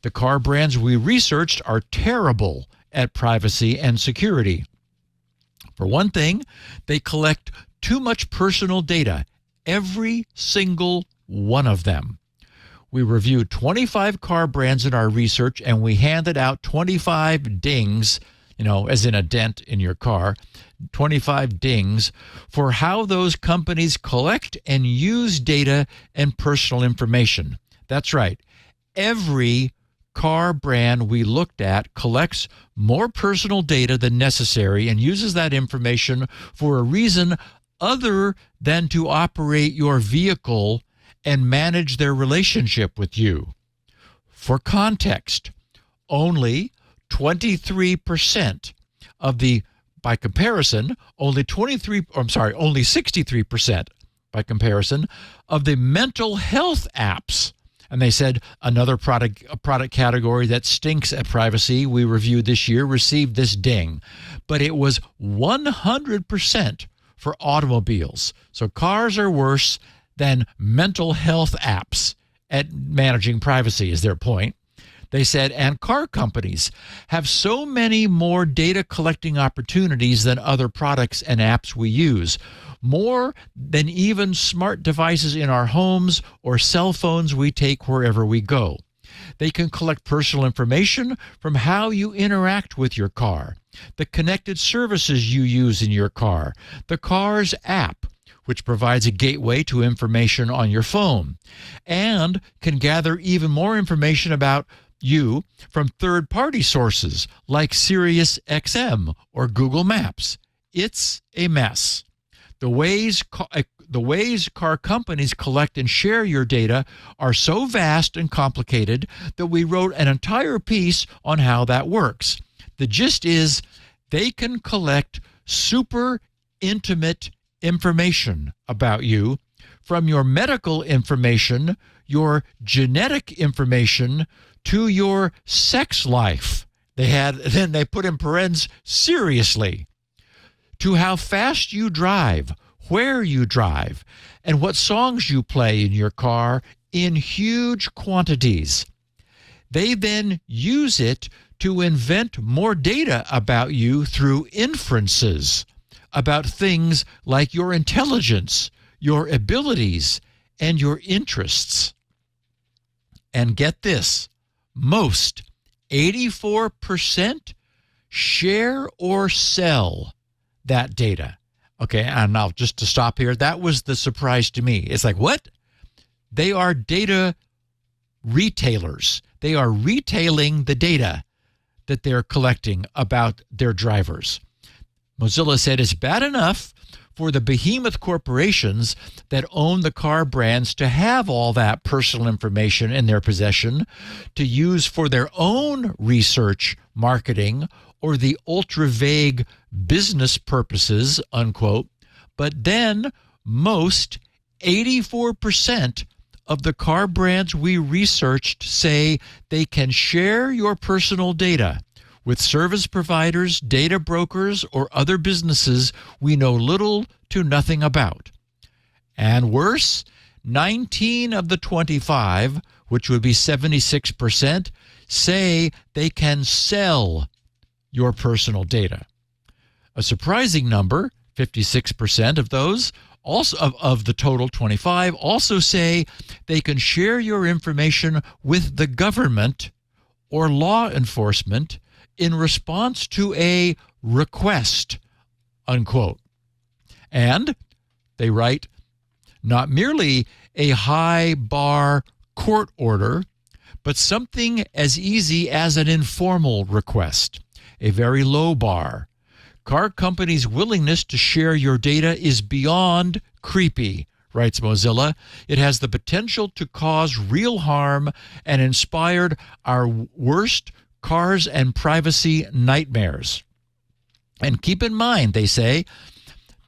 The car brands we researched are terrible at privacy and security. For one thing, they collect too much personal data, every single one of them. We reviewed 25 car brands in our research, and we handed out 25 dings, as in a dent in your car, 25 dings for how those companies collect and use data and personal information. That's right. Every car brand we looked at collects more personal data than necessary and uses that information for a reason other than to operate your vehicle and manage their relationship with you. For context, only 63% of the, by comparison, only 63% by comparison of the mental health apps. And they said a product category that stinks at privacy we reviewed this year received this ding, but it was 100% for automobiles. So cars are worse than mental health apps at managing privacy is their point. They said, and car companies have so many more data collecting opportunities than other products and apps we use, more than even smart devices in our homes or cell phones we take wherever we go. They can collect personal information from how you interact with your car, the connected services you use in your car, the car's app, which provides a gateway to information on your phone, and can gather even more information about you from third-party sources like SiriusXM or Google Maps. It's a mess. The ways car companies collect and share your data are so vast and complicated that we wrote an entire piece on how that works. The gist is they can collect super intimate information about you, from your medical information, your genetic information, to your sex life. Then they put in parentheses, seriously, to how fast you drive, where you drive, and what songs you play in your car in huge quantities. They then use it to invent more data about you through inferences about things like your intelligence, your abilities, and your interests. And get this, most, 84%, share or sell that data. Okay, and now just to stop here, that was the surprise to me. It's like, what? They are data retailers. They are retailing the data that they're collecting about their drivers. Mozilla said it's bad enough for the behemoth corporations that own the car brands to have all that personal information in their possession to use for their own research, marketing, or the ultra-vague business purposes, unquote. But then most, 84%, of the car brands we researched say they can share your personal data with service providers, data brokers, or other businesses we know little to nothing about. And worse, 19 of the 25, which would be 76%, say they can sell your personal data. A surprising number, 56% of those, also of the total 25, also say they can share your information with the government or law enforcement in response to a request, unquote. And they write, not merely a high bar court order, but something as easy as an informal request, a very low bar. Car companies' willingness to share your data is beyond creepy, writes Mozilla. It has the potential to cause real harm and inspired our worst cars and privacy nightmares. And keep in mind, they say,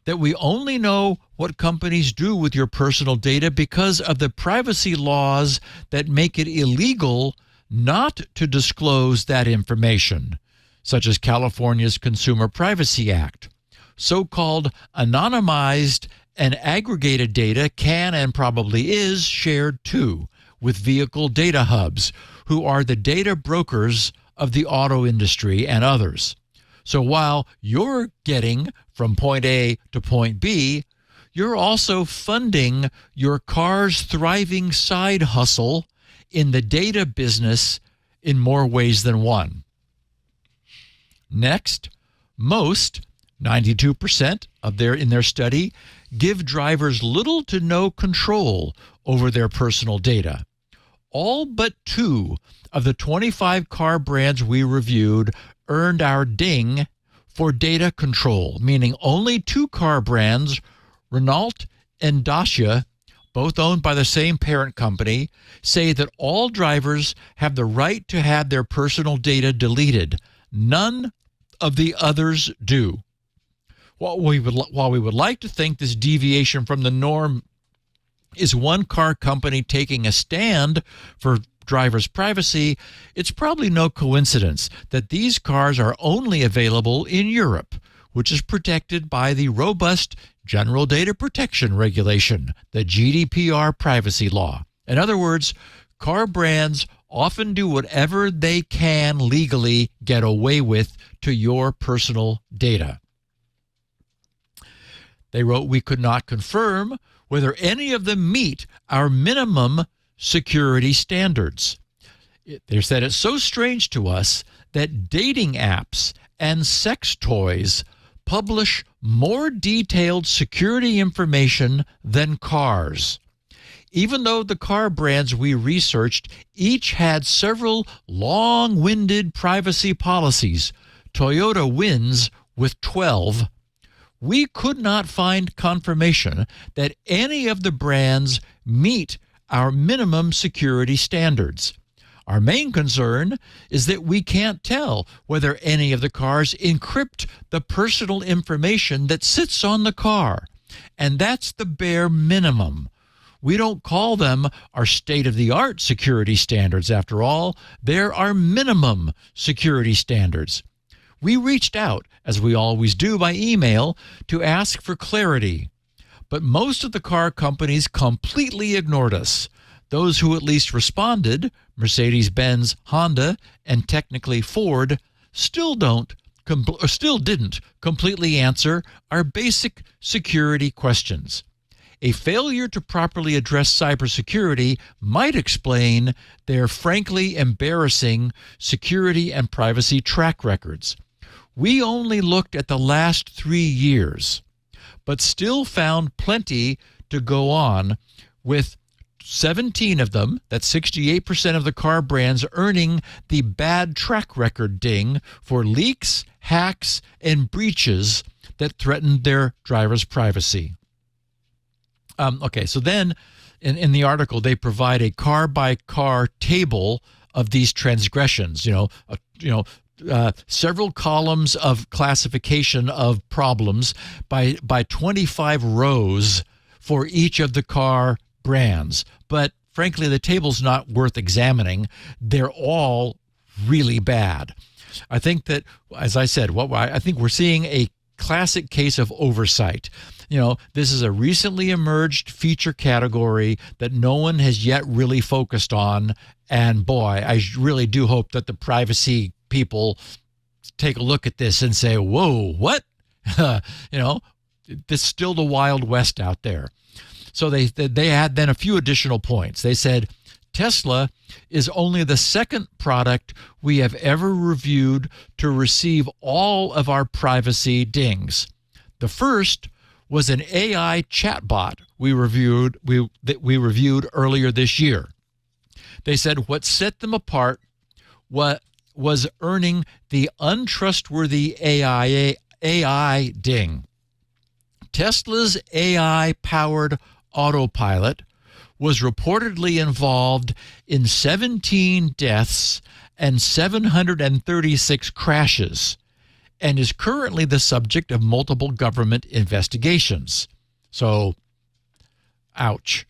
that we only know what companies do with your personal data because of the privacy laws that make it illegal not to disclose that information, such as California's Consumer Privacy Act. So-called anonymized and aggregated data can and probably is shared too with vehicle data hubs, who are the data brokers of the auto industry and others. So while you're getting from point A to point B, you're also funding your car's thriving side hustle in the data business in more ways than one. Next, most, 92% in their study, give drivers little to no control over their personal data. All but 2 of the 25 car brands we reviewed earned our ding for data control, meaning only 2 car brands, Renault and Dacia, both owned by the same parent company, say that all drivers have the right to have their personal data deleted. None of the others do. While we would like to think this deviation from the norm is one car company taking a stand for drivers' privacy, it's probably no coincidence that these cars are only available in Europe, which is protected by the robust General Data Protection Regulation, the GDPR privacy law. In other words, car brands often do whatever they can legally get away with to your personal data. They wrote, we could not confirm whether any of them meet our minimum security standards. They said it's so strange to us that dating apps and sex toys publish more detailed security information than cars. Even though the car brands we researched each had several long-winded privacy policies, Toyota wins with 12. We could not find confirmation that any of the brands meet our minimum security standards. Our main concern is that we can't tell whether any of the cars encrypt the personal information that sits on the car, And that's the bare minimum. We don't call them our state-of-the-art security standards, after all. They're our minimum security standards. We reached out, as we always do by email, to ask for clarity. But most of the car companies completely ignored us. Those who at least responded, Mercedes-Benz, Honda, and technically Ford, still didn't completely answer our basic security questions. A failure to properly address cybersecurity might explain their frankly embarrassing security and privacy track records. We only looked at the last 3 years, but still found plenty to go on, with 17 of them, that's 68% of the car brands, earning the bad track record ding for leaks, hacks, and breaches that threatened their drivers' privacy. So then in the article, they provide a car-by-car table of these transgressions, several columns of classification of problems by 25 rows for each of the car brands. But frankly, the table's not worth examining. They're all really bad. I think that, as I said, I think we're seeing a classic case of oversight. This is a recently emerged feature category that no one has yet really focused on. And boy, I really do hope that the privacy people take a look at this and say, whoa, what? It's still the Wild West out there. So they had then a few additional points. They said, Tesla is only the second product we have ever reviewed to receive all of our privacy dings. The first was an AI chatbot we reviewed earlier this year. They said what set them apart was earning the untrustworthy AI ding. Tesla's AI-powered autopilot was reportedly involved in 17 deaths and 736 crashes, and is currently the subject of multiple government investigations. So, ouch.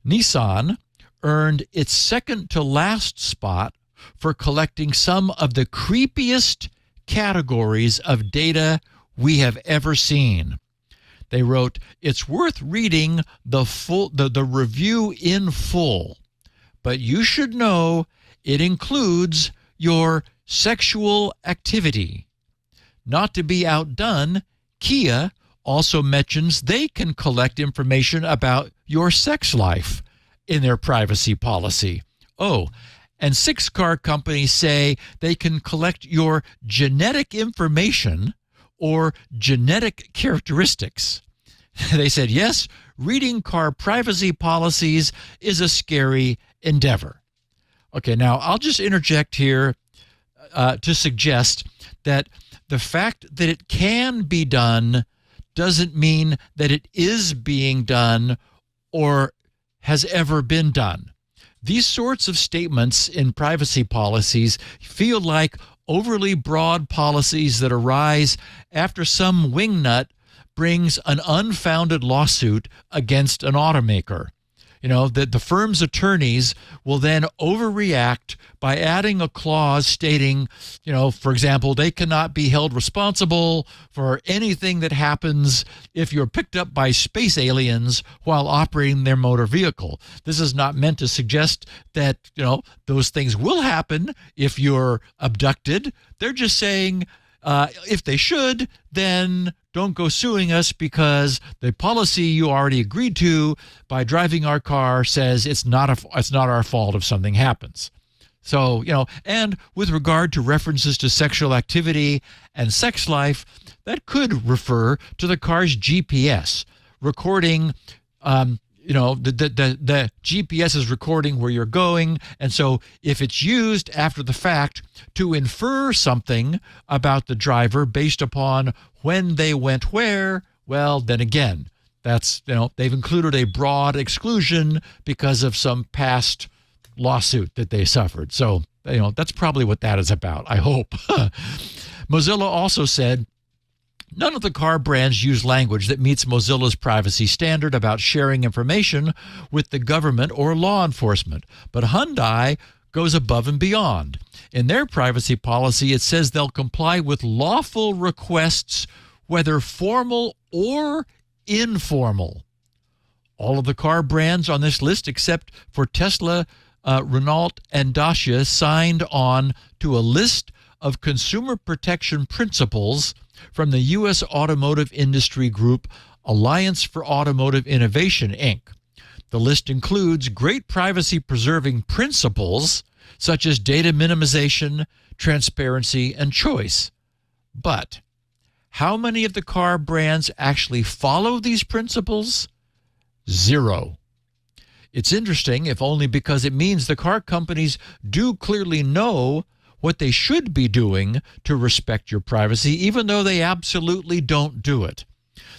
Nissan earned its second to last spot for collecting some of the creepiest categories of data we have ever seen. They wrote, it's worth reading the review in full, but you should know it includes your sexual activity. Not to be outdone, Kia also mentions they can collect information about your sex life in their privacy policy. Oh, and 6 car companies say they can collect your genetic information or genetic characteristics. They said, yes, reading car privacy policies is a scary endeavor. Okay, now I'll just interject here to suggest that the fact that it can be done doesn't mean that it is being done or has ever been done. These sorts of statements in privacy policies feel like overly broad policies that arise after some wingnut brings an unfounded lawsuit against an automaker. The firm's attorneys will then overreact by adding a clause stating, for example, they cannot be held responsible for anything that happens if you're picked up by space aliens while operating their motor vehicle. This is not meant to suggest that, those things will happen if you're abducted. They're just saying, if they should, then don't go suing us because the policy you already agreed to by driving our car says it's not our fault if something happens. So, and with regard to references to sexual activity and sex life, that could refer to the car's GPS recording. The GPS is recording where you're going. And so if it's used after the fact to infer something about the driver based upon when they went where, well, then again, that's, they've included a broad exclusion because of some past lawsuit that they suffered. So, that's probably what that is about, I hope. Mozilla also said None of the car brands use language that meets Mozilla's privacy standard about sharing information with the government or law enforcement. But Hyundai goes above and beyond. In their privacy policy, it says they'll comply with lawful requests, whether formal or informal. All of the car brands on this list, except for Tesla, Renault, and Dacia, signed on to a list of consumer protection principles from the U.S. automotive industry group Alliance for Automotive Innovation, Inc. The list includes great privacy-preserving principles such as data minimization, transparency, and choice. But how many of the car brands actually follow these principles? 0. It's interesting, if only because it means the car companies do clearly know what they should be doing to respect your privacy, even though they absolutely don't do it.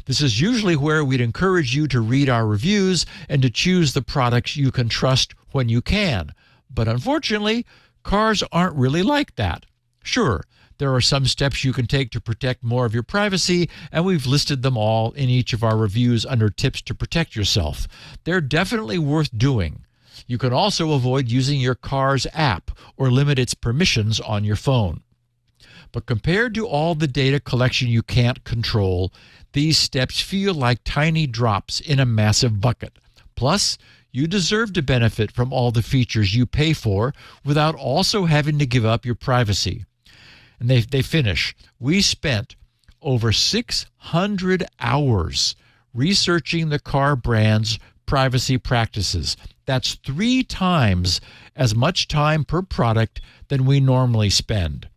This is usually where we'd encourage you to read our reviews and to choose the products you can trust when you can. But unfortunately, cars aren't really like that. Sure, there are some steps you can take to protect more of your privacy, and we've listed them all in each of our reviews under tips to protect yourself. They're definitely worth doing. You can also avoid using your car's app or limit its permissions on your phone. But compared to all the data collection you can't control, these steps feel like tiny drops in a massive bucket. Plus, you deserve to benefit from all the features you pay for without also having to give up your privacy. And they finish. We spent over 600 hours researching the car brands' privacy practices. That's 3 times as much time per product than we normally spend.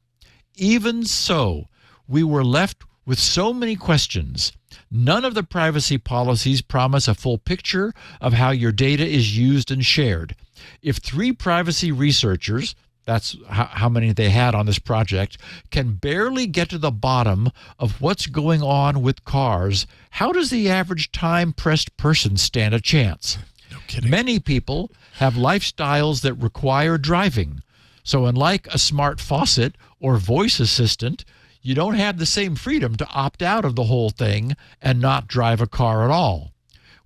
Even so, we were left with so many questions. None of the privacy policies promise a full picture of how your data is used and shared. If 3 privacy researchers, that's how many they had on this project, can barely get to the bottom of what's going on with cars, how does the average time-pressed person stand a chance? No kidding. Many people have lifestyles that require driving. So unlike a smart faucet or voice assistant, you don't have the same freedom to opt out of the whole thing and not drive a car at all.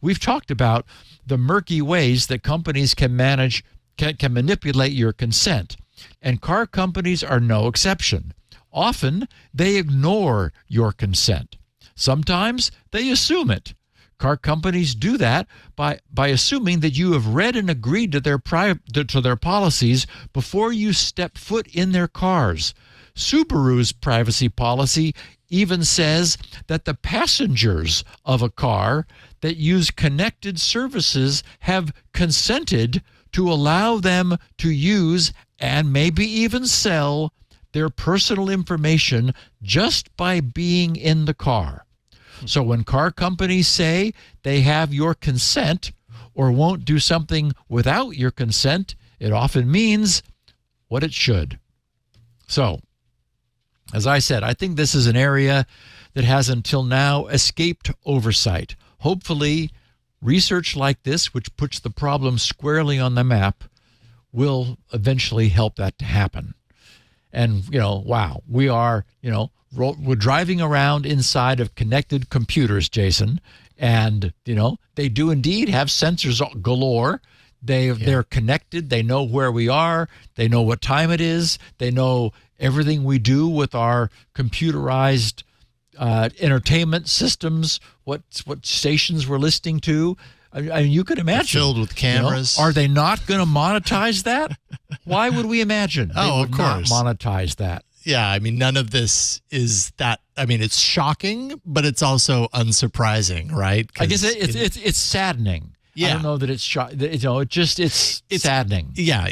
We've talked about the murky ways that companies can manipulate your consent, and car companies are no exception. Often, they ignore your consent. Sometimes, they assume it. Car companies do that by assuming that you have read and agreed to their policies before you step foot in their cars. Subaru's privacy policy even says that the passengers of a car that use connected services have consented to allow them to use and maybe even sell their personal information just by being in the car. So when car companies say they have your consent or won't do something without your consent, it often means what it should. So, as I said, I think this is an area that has until now escaped oversight. Hopefully, research like this, which puts the problem squarely on the map, will eventually help that to happen. And, wow, we are, we're driving around inside of connected computers, Jason, and, they do indeed have sensors galore. They're connected. They know where we are. They know what time it is. They know everything we do with our computerized entertainment systems, what stations we're listening to. I mean, you could imagine. They're filled with cameras. Are they not going to monetize that? Why would we imagine they would of course not monetize that? Yeah, I mean, none of this is that. I mean, it's shocking, but it's also unsurprising, right? I guess it's saddening. Yeah. I don't know that it's it's saddening. Yeah.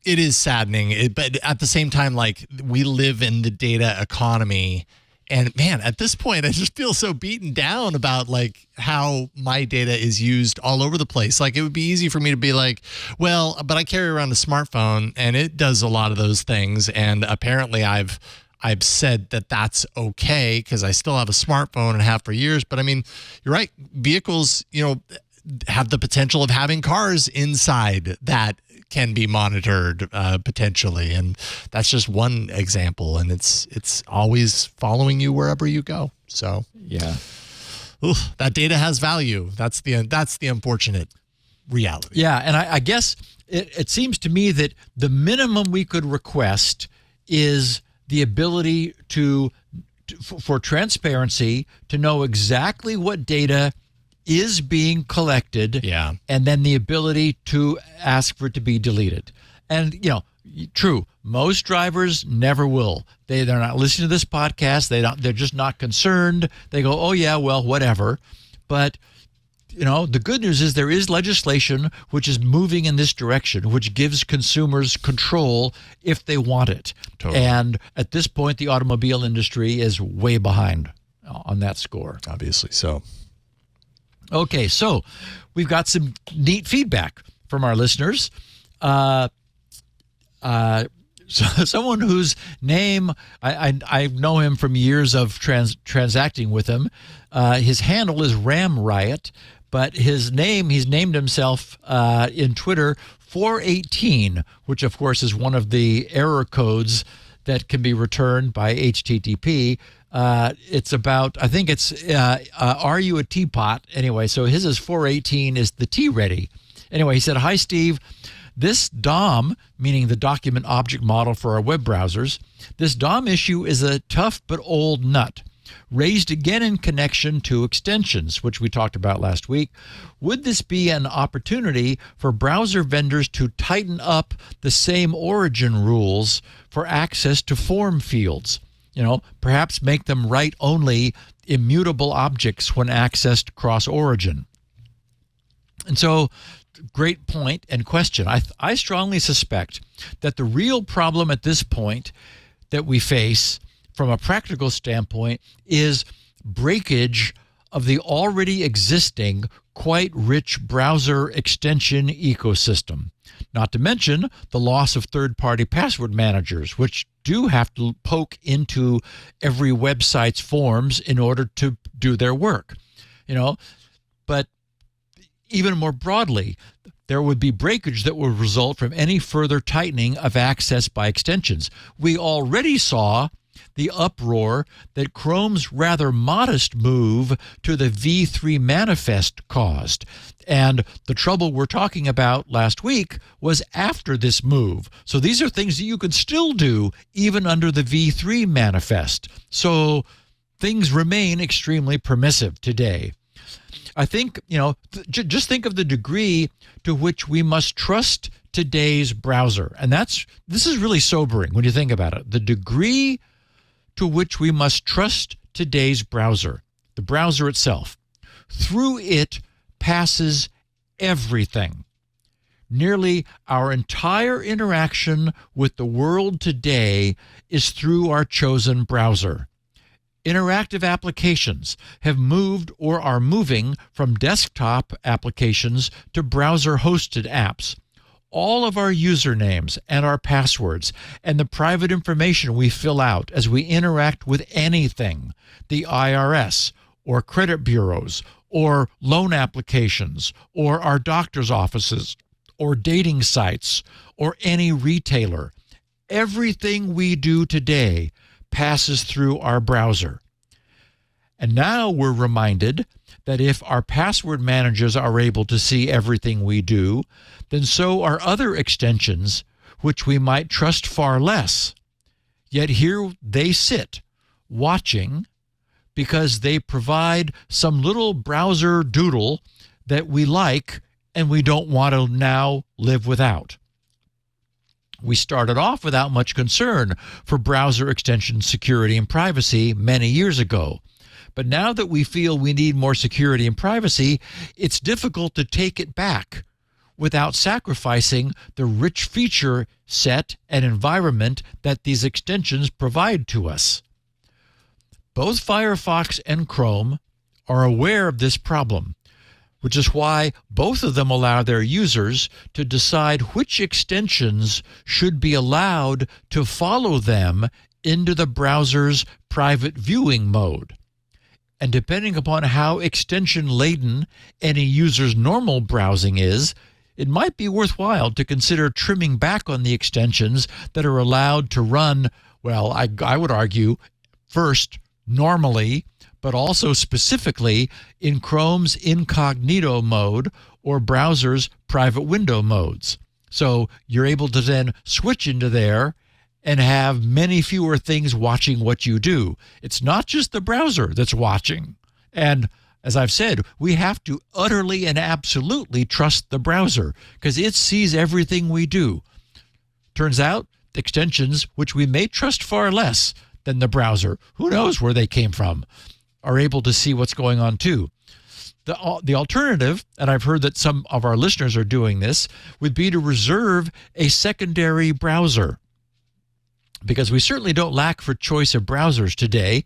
It is saddening, but at the same time, like, we live in the data economy, and man, at this point, I just feel so beaten down about like how my data is used all over the place. Like, it would be easy for me to be like, well, but I carry around a smartphone and it does a lot of those things, and apparently I've said that that's okay because I still have a smartphone and have for years. But I mean, you're right. Vehicles, have the potential of having cars inside that can be monitored potentially, and that's just one example. And it's always following you wherever you go. So Yeah. that data has value. That's the unfortunate reality. Yeah, and I guess it seems to me that the minimum we could request is the ability for transparency, to know exactly what data is being collected, Yeah. and then the ability to ask for it to be deleted. And, true, most drivers never will. They're not listening to this podcast. They're just not concerned. They go, oh, yeah, well, whatever. But the good news is there is legislation which is moving in this direction, which gives consumers control if they want it. Totally. And at this point, the automobile industry is way behind on that score. Obviously so. Okay, so we've got some neat feedback from our listeners. So someone whose name, I know him from years of transacting with him. His handle is Ram Riot, but he's named himself in Twitter 418, which of course is one of the error codes that can be returned by HTTP. It's about, I think it's, are you a teapot? Anyway, so his is 418 is the tea ready. Anyway, he said, hi, Steve. This DOM, meaning the document object model for our web browsers, this DOM issue is a tough but old nut, raised again in connection to extensions, which we talked about last week. Would this be an opportunity for browser vendors to tighten up the same origin rules for access to form fields? Perhaps make them write only immutable objects when accessed cross-origin. And so, great point and question. I strongly suspect that the real problem at this point that we face from a practical standpoint is breakage of the already existing, quite rich browser extension ecosystem. Not to mention the loss of third-party password managers, which do have to poke into every website's forms in order to do their work. But even more broadly, there would be breakage that would result from any further tightening of access by extensions. We already saw the uproar that Chrome's rather modest move to the v3 manifest caused. And the trouble we're talking about last week was after this move. So these are things that you could still do even under the v3 manifest. So things remain extremely permissive today. I think, just think of the degree to which we must trust today's browser. And this is really sobering when you think about it. The degree to which we must trust today's browser, the browser itself. Through it passes everything. Nearly our entire interaction with the world today is through our chosen browser. Interactive applications have moved or are moving from desktop applications to browser-hosted apps. All of our usernames and our passwords and the private information we fill out as we interact with anything, the IRS or credit bureaus or loan applications or our doctor's offices or dating sites or any retailer, everything we do today passes through our browser. And now we're reminded that if our password managers are able to see everything we do, then so are other extensions which we might trust far less. Yet here they sit, watching, because they provide some little browser doodle that we like and we don't want to now live without. We started off without much concern for browser extension security and privacy many years ago. But now that we feel we need more security and privacy, it's difficult to take it back without sacrificing the rich feature set and environment that these extensions provide to us. Both Firefox and Chrome are aware of this problem, which is why both of them allow their users to decide which extensions should be allowed to follow them into the browser's private viewing mode. And depending upon how extension-laden any user's normal browsing is, it might be worthwhile to consider trimming back on the extensions that are allowed to run, well, I would argue, first, normally, but also specifically in Chrome's incognito mode or browser's private window modes. So you're able to then switch into there and have many fewer things watching what you do. It's not just the browser that's watching. And as I've said, we have to utterly and absolutely trust the browser because it sees everything we do. Turns out, extensions, which we may trust far less than the browser, who knows where they came from, are able to see what's going on too. The alternative, and I've heard that some of our listeners are doing this, would be to reserve a secondary browser. Because we certainly don't lack for choice of browsers today.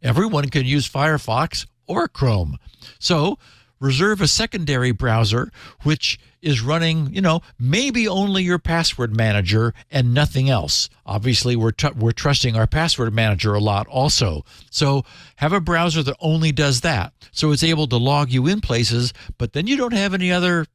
Everyone can use Firefox or Chrome. So reserve a secondary browser which is running, maybe only your password manager and nothing else. Obviously, we're trusting our password manager a lot also. So have a browser that only does that. So it's able to log you in places, but then you don't have any other,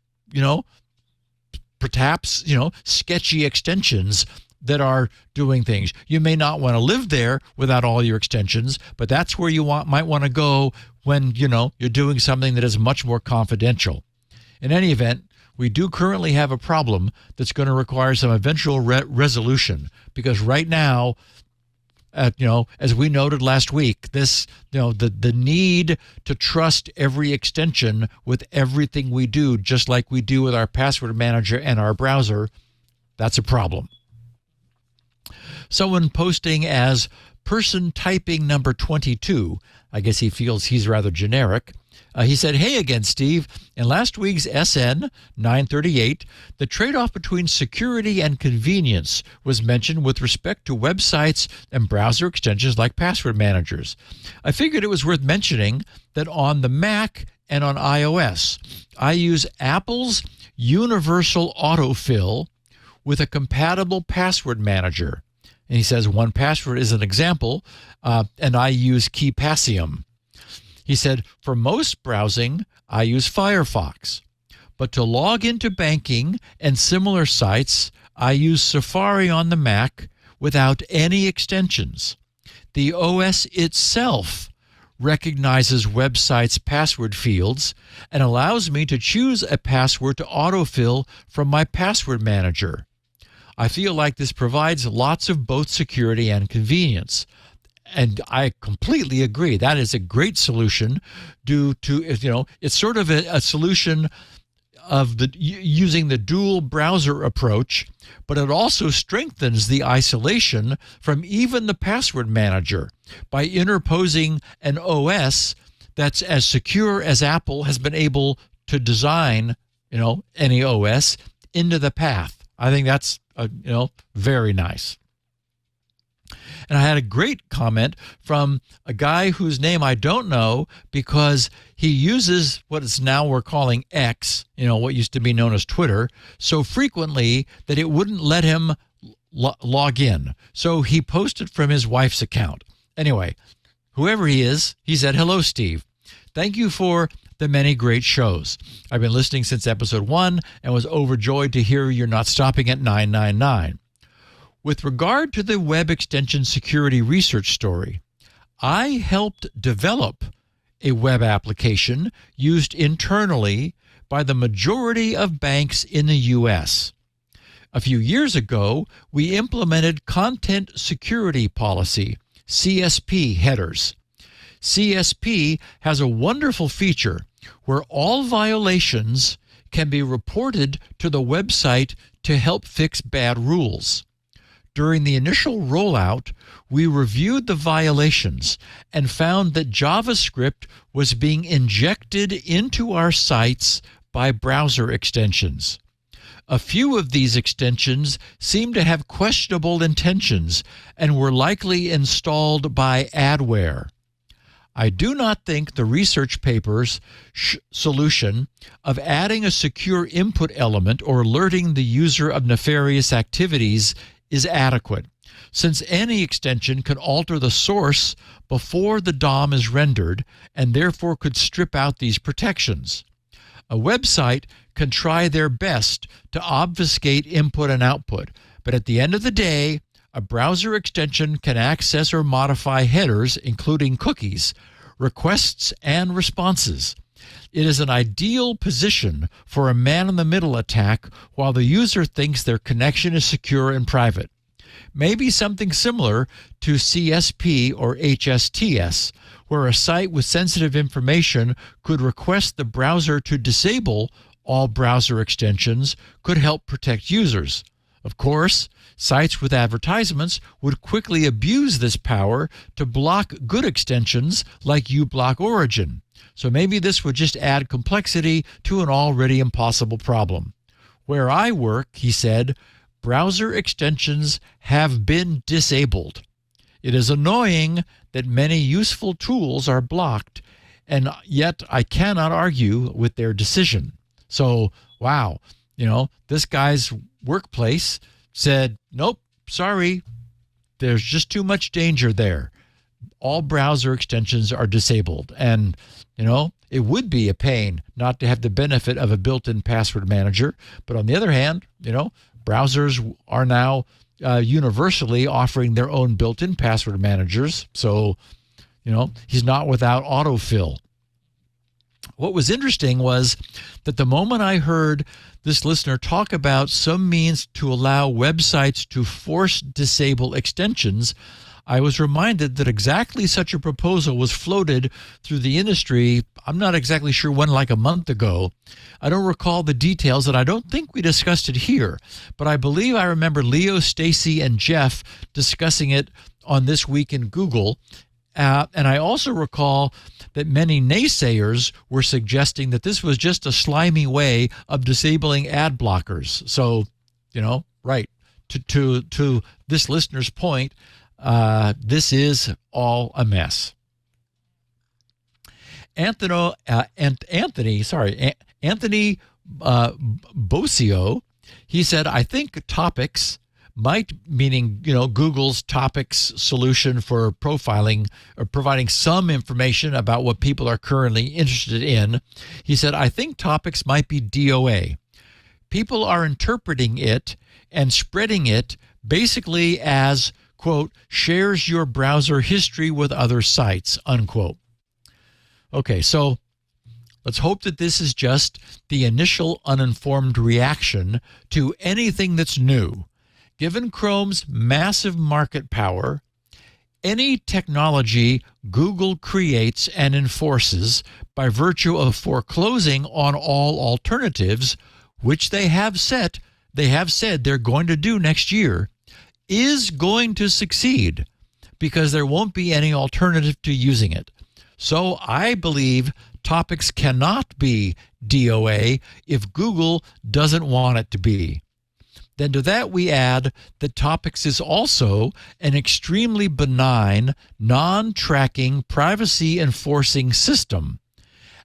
perhaps, sketchy extensions that are doing things. You may not want to live there without all your extensions, but that's where you might want to go when, you're doing something that is much more confidential. In any event, we do currently have a problem that's going to require some eventual resolution because right now, as we noted last week, the need to trust every extension with everything we do, just like we do with our password manager and our browser, that's a problem. Someone posting as person typing number 22, I guess he feels he's rather generic. He said, "Hey again, Steve. In last week's SN 938, the trade-off between security and convenience was mentioned with respect to websites and browser extensions like password managers. I figured it was worth mentioning that on the Mac and on iOS, I use Apple's universal autofill with a compatible password manager." And he says 1Password is an example, and I use KeyPassium. He said, "For most browsing, I use Firefox. But to log into banking and similar sites, I use Safari on the Mac without any extensions. The OS itself recognizes websites' password fields and allows me to choose a password to autofill from my password manager. I feel like this provides lots of both security and convenience." And I completely agree. That is a great solution due to, it's sort of a solution of using the dual browser approach, but it also strengthens the isolation from even the password manager by interposing an OS that's as secure as Apple has been able to design, any OS into the path. I think that's, very nice. And I had a great comment from a guy whose name I don't know because he uses what is now we're calling X, what used to be known as Twitter, so frequently that it wouldn't let him log in. So he posted from his wife's account. Anyway, whoever he is, he said, "Hello, Steve. Thank you for the many great shows. I've been listening since episode 1 and was overjoyed to hear you're not stopping at 999. With regard to the web extension security research story, I helped develop a web application used internally by the majority of banks in the U.S. A few years ago, we implemented Content Security Policy, CSP headers. CSP has a wonderful feature where all violations can be reported to the website to help fix bad rules. During the initial rollout, we reviewed the violations and found that JavaScript was being injected into our sites by browser extensions. A few of these extensions seemed to have questionable intentions and were likely installed by adware. I do not think the research paper's solution of adding a secure input element or alerting the user of nefarious activities is adequate, since any extension can alter the source before the DOM is rendered and therefore could strip out these protections. A website can try their best to obfuscate input and output. But at the end of the day, a browser extension can access or modify headers, including cookies, requests, and responses. It is an ideal position for a man-in-the-middle attack while the user thinks their connection is secure and private. Maybe something similar to CSP or HSTS, where a site with sensitive information could request the browser to disable all browser extensions, could help protect users. Of course, sites with advertisements would quickly abuse this power to block good extensions like uBlock Origin. So maybe this would just add complexity to an already impossible problem. Where I work, he said, browser extensions have been disabled. It is annoying that many useful tools are blocked, and yet I cannot argue with their decision. So, wow, this guy's workplace said, nope, sorry, there's just too much danger there. All browser extensions are disabled. And, it would be a pain not to have the benefit of a built-in password manager. But on the other hand, browsers are now universally offering their own built-in password managers. So, he's not without autofill. What was interesting was that the moment I heard this listener talk about some means to allow websites to force disable extensions, I was reminded that exactly such a proposal was floated through the industry. I'm not exactly sure when, like a month ago. I don't recall the details, and I don't think we discussed it here. But I believe I remember Leo, Stacy, and Jeff discussing it on This Week in Google. And I also recall that many naysayers were suggesting that this was just a slimy way of disabling ad blockers. So, right, to this listener's point, this is all a mess. Anthony Bosio, he said, I think topics might, meaning, Google's topics solution for profiling or providing some information about what people are currently interested in. He said, I think topics might be DOA. People are interpreting it and spreading it basically as, quote, shares your browser history with other sites, unquote. Okay, so let's hope that this is just the initial uninformed reaction to anything that's new. Given Chrome's massive market power, any technology Google creates and enforces by virtue of foreclosing on all alternatives, which they have said they're going to do next year, is going to succeed because there won't be any alternative to using it. So I believe topics cannot be DOA if Google doesn't want it to be. Then to that we add that topics is also an extremely benign, non-tracking, privacy-enforcing system.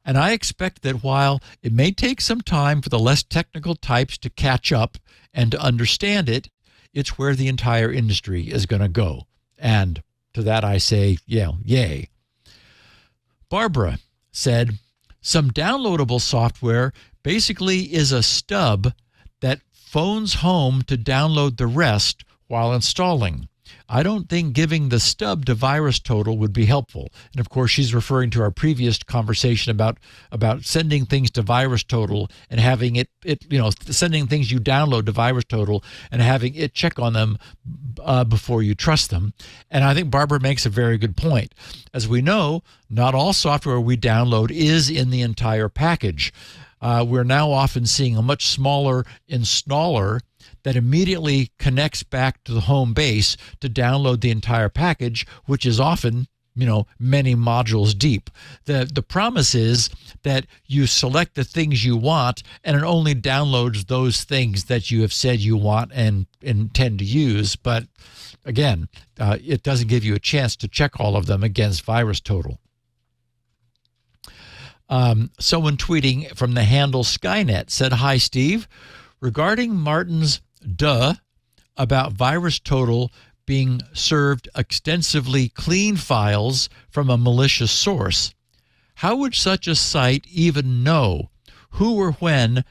And I expect that while it may take some time for the less technical types to catch up and to understand it, it's where the entire industry is going to go. And to that I say, yeah, yay. Barbara said, some downloadable software basically is a stub that phones home to download the rest while installing. I don't think giving the stub to VirusTotal would be helpful. And of course, she's referring to our previous conversation about sending things to VirusTotal and having it sending things you download to VirusTotal and having it check on them before you trust them. And I think Barbara makes a very good point. As we know, not all software we download is in the entire package. We're now often seeing a much smaller installer that immediately connects back to the home base to download the entire package, which is often, many modules deep. The promise is that you select the things you want and it only downloads those things that you have said you want and intend to use. But again, it doesn't give you a chance to check all of them against VirusTotal. Someone tweeting from the handle Skynet said, "Hi, Steve. Regarding Martin's about VirusTotal being served extensively clean files from a malicious source, how would such a site even know who or when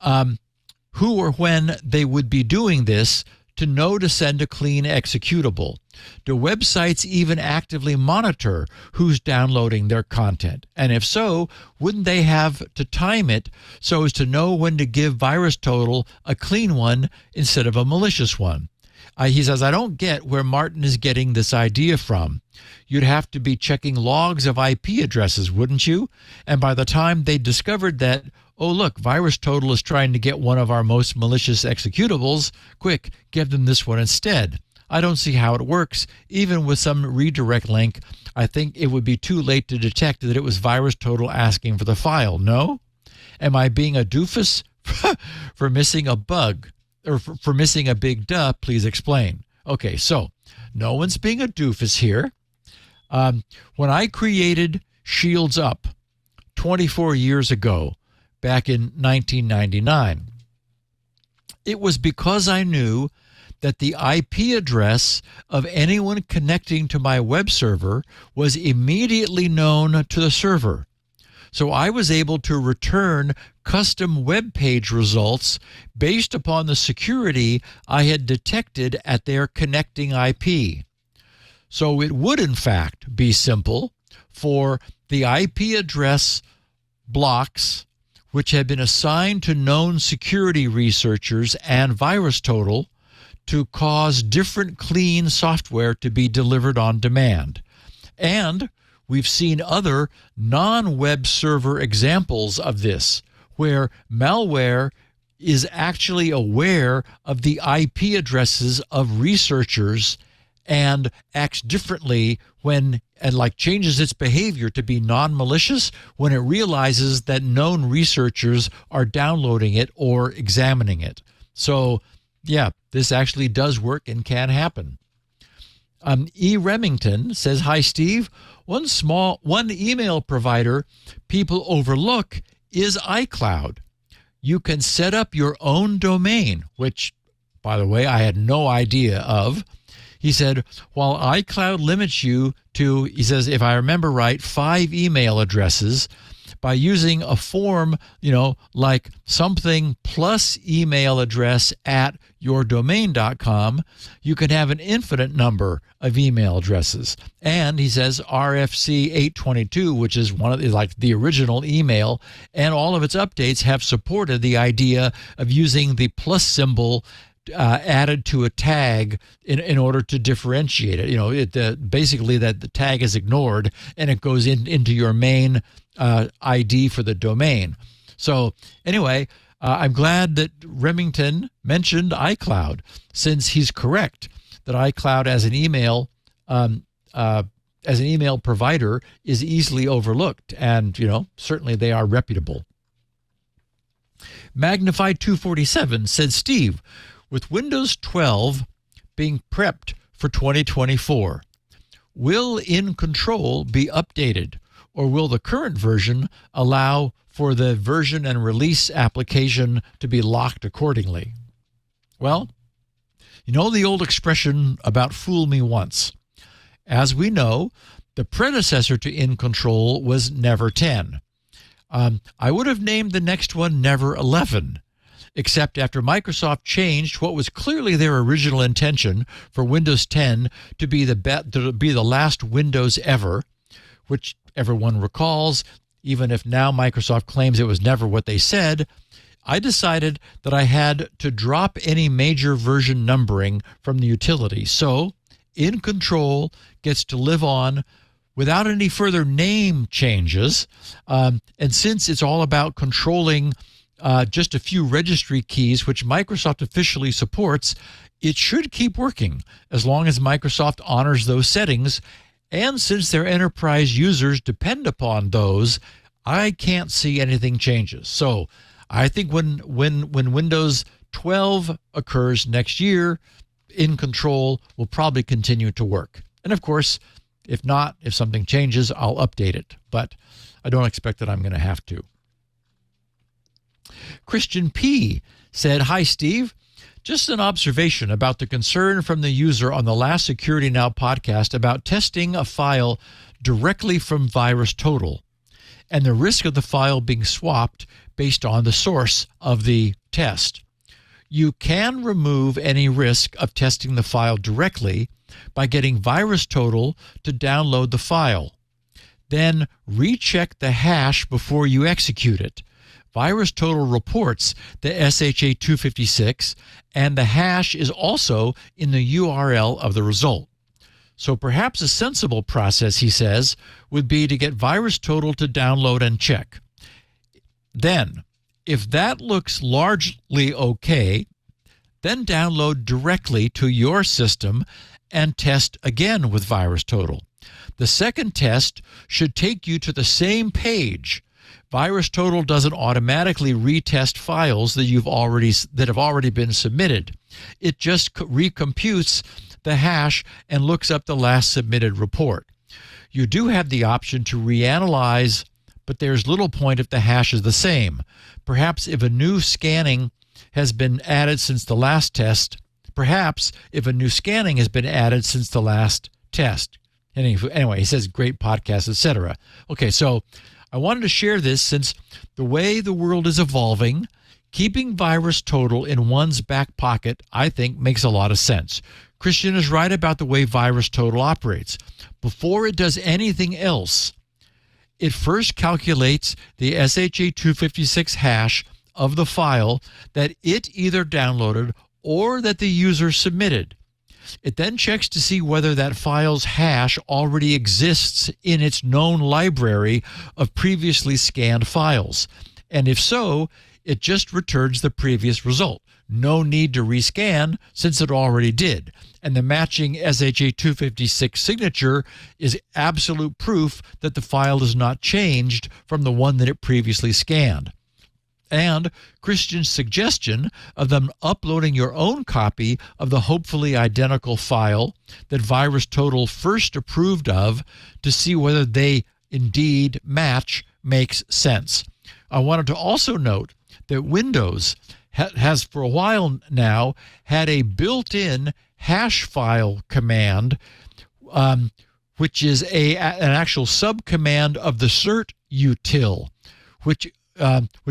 who or when they would be doing this to know to send a clean executable. Do websites even actively monitor who's downloading their content? And if so, wouldn't they have to time it so as to know when to give VirusTotal a clean one instead of a malicious one? He says, I don't get where Martin is getting this idea from. You'd have to be checking logs of IP addresses, wouldn't you? And by the time they discovered that, oh, look, VirusTotal is trying to get one of our most malicious executables, quick, give them this one instead. I don't see how it works. Even with some redirect link, I think it would be too late to detect that it was VirusTotal asking for the file. No? Am I being a doofus for missing a bug? Or for missing a big duh? Please explain. Okay, so no one's being a doofus here. When I created Shields Up 24 years ago, back in 1999, it was because I knew that the IP address of anyone connecting to my web server was immediately known to the server. So I was able to return custom web page results based upon the security I had detected at their connecting IP. So it would, in fact, be simple for the IP address blocks which had been assigned to known security researchers and VirusTotal to cause different clean software to be delivered on demand. And we've seen other non-web server examples of this, where malware is actually aware of the IP addresses of researchers and acts differently when, and like changes its behavior to be non-malicious when it realizes that known researchers are downloading it or examining it. So, yeah, this actually does work and can happen. E. Remington says, hi, Steve. One email provider people overlook is iCloud. You can set up your own domain, which, by the way, I had no idea of. He said, while iCloud limits you to, he says, if I remember right, 5 email addresses, by using a form, like something plus email address at yourdomain.com, you can have an infinite number of email addresses. And he says RFC 822, which is like the original email, and all of its updates have supported the idea of using the plus symbol added to a tag in order to differentiate it. Basically that the tag is ignored and it goes into your main ID for the domain. So anyway, I'm glad that Remington mentioned iCloud, since he's correct that iCloud as an email provider is easily overlooked, and certainly they are reputable. Magnified 247 said, Steve, with Windows 12 being prepped for 2024, will In Control be updated, or will the current version allow for the version and release application to be locked accordingly? Well, the old expression about fool me once. As we know, the predecessor to In Control was Never 10. I would have named the next one Never 11, except after Microsoft changed what was clearly their original intention for Windows 10 to be the last Windows ever, which everyone recalls, even if now Microsoft claims it was never what they said. I decided that I had to drop any major version numbering from the utility. So In Control gets to live on without any further name changes. And since it's all about controlling just a few registry keys, which Microsoft officially supports, it should keep working as long as Microsoft honors those settings. And since their enterprise users depend upon those, I can't see anything changes. So I think when Windows 12 occurs next year, In Control will probably continue to work. And of course, if something changes, I'll update it. But I don't expect that I'm going to have to. Christian P. said, hi, Steve. Just an observation about the concern from the user on the last Security Now podcast about testing a file directly from VirusTotal. and the risk of the file being swapped based on the source of the test. You can remove any risk of testing the file directly by getting VirusTotal to download the file. Then recheck the hash before you execute it. VirusTotal reports the SHA-256, and the hash is also in the URL of the result. So perhaps a sensible process, he says, would be to get VirusTotal to download and check. Then, if that looks largely okay, then download directly to your system and test again with VirusTotal. The second test should take you to the same page. VirusTotal doesn't automatically retest files that have already been submitted. It just recomputes the hash and looks up the last submitted report. You do have the option to reanalyze, but there's little point if the hash is the same. Perhaps if a new scanning has been added since the last test. Anyway, he says great podcast, etc. Okay, so I wanted to share this since the way the world is evolving, keeping VirusTotal in one's back pocket, I think, makes a lot of sense. Christian is right about the way VirusTotal operates. Before it does anything else, it first calculates the SHA-256 hash of the file that it either downloaded or that the user submitted. It then checks to see whether that file's hash already exists in its known library of previously scanned files. And if so, it just returns the previous result. No need to rescan since it already did. And the matching SHA-256 signature is absolute proof that the file is not changed from the one that it previously scanned. And Christian's suggestion of them uploading your own copy of the hopefully identical file that VirusTotal first approved of to see whether they indeed match makes sense. I wanted to also note that Windows has for a while now had a built-in hash file command, which is an actual subcommand of the cert util, which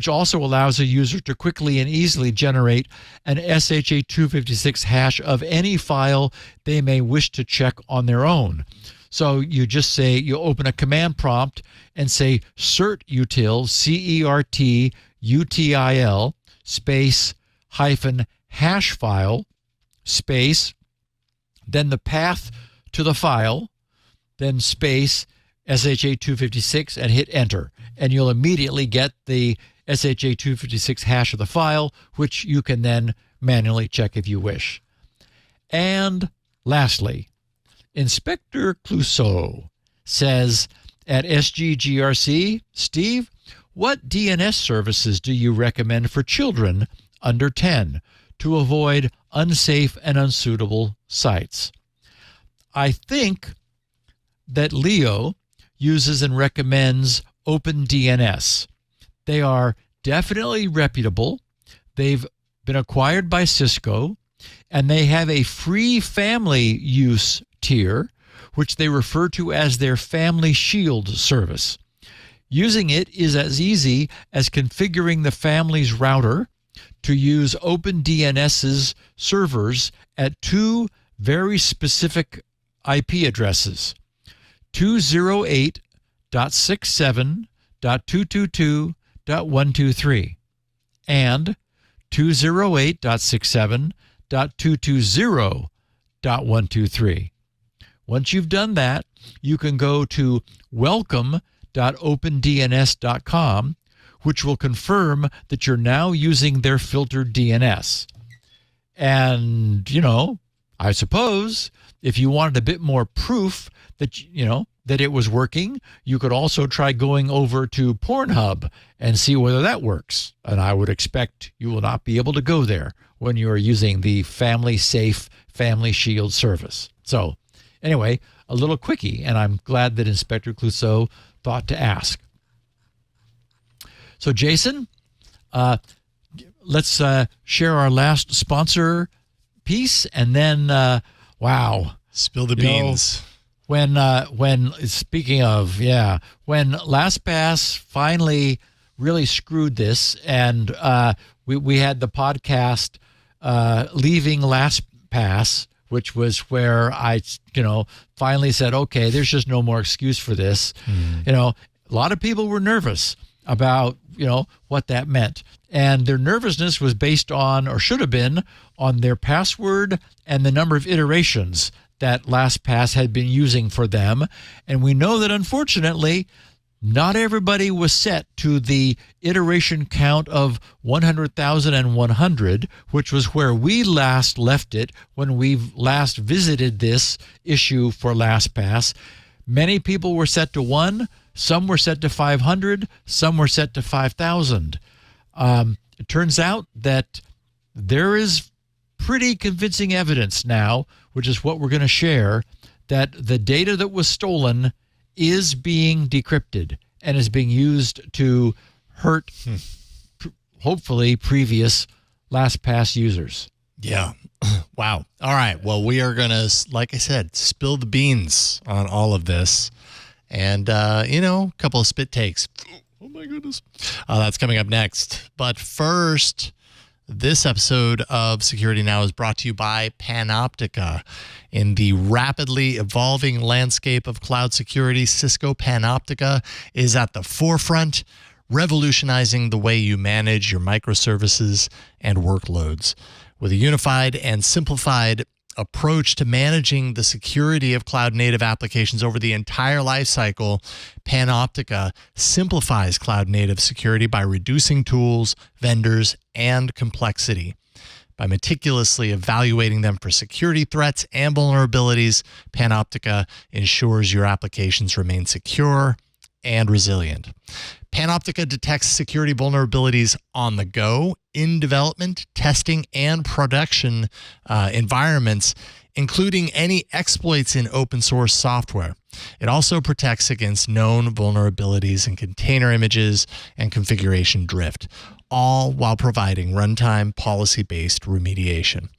also allows a user to quickly and easily generate an SHA-256 hash of any file they may wish to check on their own. So you just say, you open a command prompt and say certutil, CERTUTIL, space, hyphen, hash file, space, then the path to the file, then space, SHA-256, and hit enter. And you'll immediately get the SHA-256 hash of the file, which you can then manually check if you wish. And lastly, Inspector Clouseau says at SGGRC, Steve, what DNS services do you recommend for children under 10 to avoid unsafe and unsuitable sites? I think that Leo uses and recommends OpenDNS. They are definitely reputable. They've been acquired by Cisco, and they have a free family use tier, which they refer to as their Family Shield service. Using it is as easy as configuring the family's router to use OpenDNS's servers at two very specific IP addresses, 208.67.222.123 and 208.67.220.123. Once you've done that, you can go to welcome.opendns.com, which will confirm that you're now using their filtered DNS. And, I suppose if you wanted a bit more proof that, that it was working, you could also try going over to Pornhub and see whether that works. And I would expect you will not be able to go there when you are using the Family Safe Family Shield service. So anyway, a little quickie, and I'm glad that Inspector Clouseau thought to ask. So Jason, let's share our last sponsor piece, and then, wow. Spill the beans. when speaking of, when LastPass finally really screwed this, and we had the podcast leaving LastPass, which was where I finally said, okay, there's just no more excuse for this. A lot of people were nervous about what that meant, and their nervousness was based on, or should have been, on their password and the number of iterations that LastPass had been using for them. And we know that, unfortunately, not everybody was set to the iteration count of 100,100, which was where we last left it when we last visited this issue for LastPass. Many people were set to 1, some were set to 500, some were set to 5,000. It turns out that there is pretty convincing evidence now, which is what we're going to share, that the data that was stolen is being decrypted and is being used to hurt, hopefully, previous LastPass users. Yeah. Wow. All right. Well, we are going to, like I said, spill the beans on all of this. And, a couple of spit takes. Oh, my goodness. That's coming up next. But first, this episode of Security Now is brought to you by Panoptica. In the rapidly evolving landscape of cloud security, Cisco Panoptica is at the forefront, revolutionizing the way you manage your microservices and workloads. With a unified and simplified approach to managing the security of cloud-native applications over the entire lifecycle, Panoptica simplifies cloud-native security by reducing tools, vendors, and complexity. By meticulously evaluating them for security threats and vulnerabilities, Panoptica ensures your applications remain secure and resilient. Panoptica detects security vulnerabilities on the go, in development, testing, and production environments, including any exploits in open source software. It also protects against known vulnerabilities in container images and configuration drift, all while providing runtime policy-based remediation.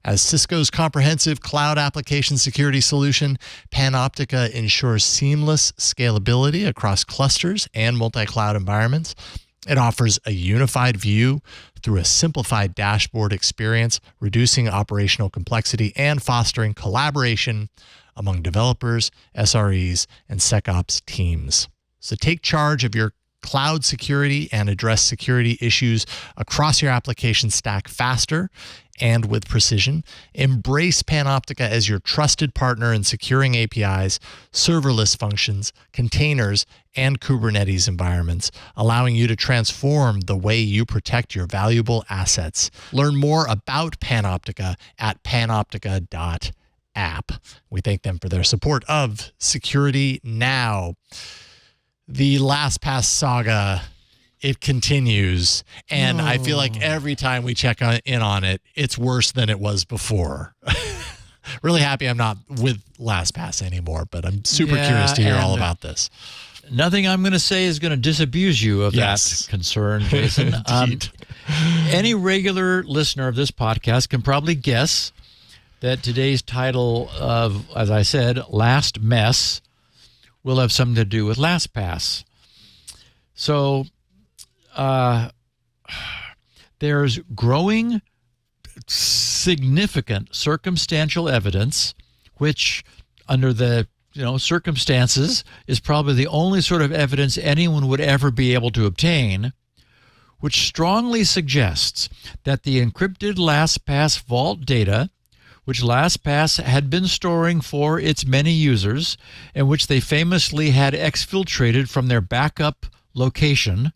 As Cisco's comprehensive cloud application security solution, Panoptica ensures seamless scalability across clusters and multi-cloud environments. It offers a unified view through a simplified dashboard experience, reducing operational complexity and fostering collaboration among developers, SREs, and SecOps teams. So take charge of your cloud security and address security issues across your application stack faster and with precision. Embrace Panoptica as your trusted partner in securing APIs, serverless functions, containers, and Kubernetes environments, allowing you to transform the way you protect your valuable assets. Learn more about Panoptica at panoptica.app. We thank them for their support of Security Now. The LastPass saga, it continues, and I feel like every time we check in on it, it's worse than it was before. Really happy I'm not with LastPass anymore, but I'm super curious to hear all about this. Nothing I'm going to say is going to disabuse you of that concern, Jason. Any regular listener of this podcast can probably guess that today's title of, as I said, LastMess, will have something to do with LastPass. So there's growing significant circumstantial evidence, which under the circumstances is probably the only sort of evidence anyone would ever be able to obtain, which strongly suggests that the encrypted LastPass vault data, which LastPass had been storing for its many users, and which they famously had exfiltrated from their backup location,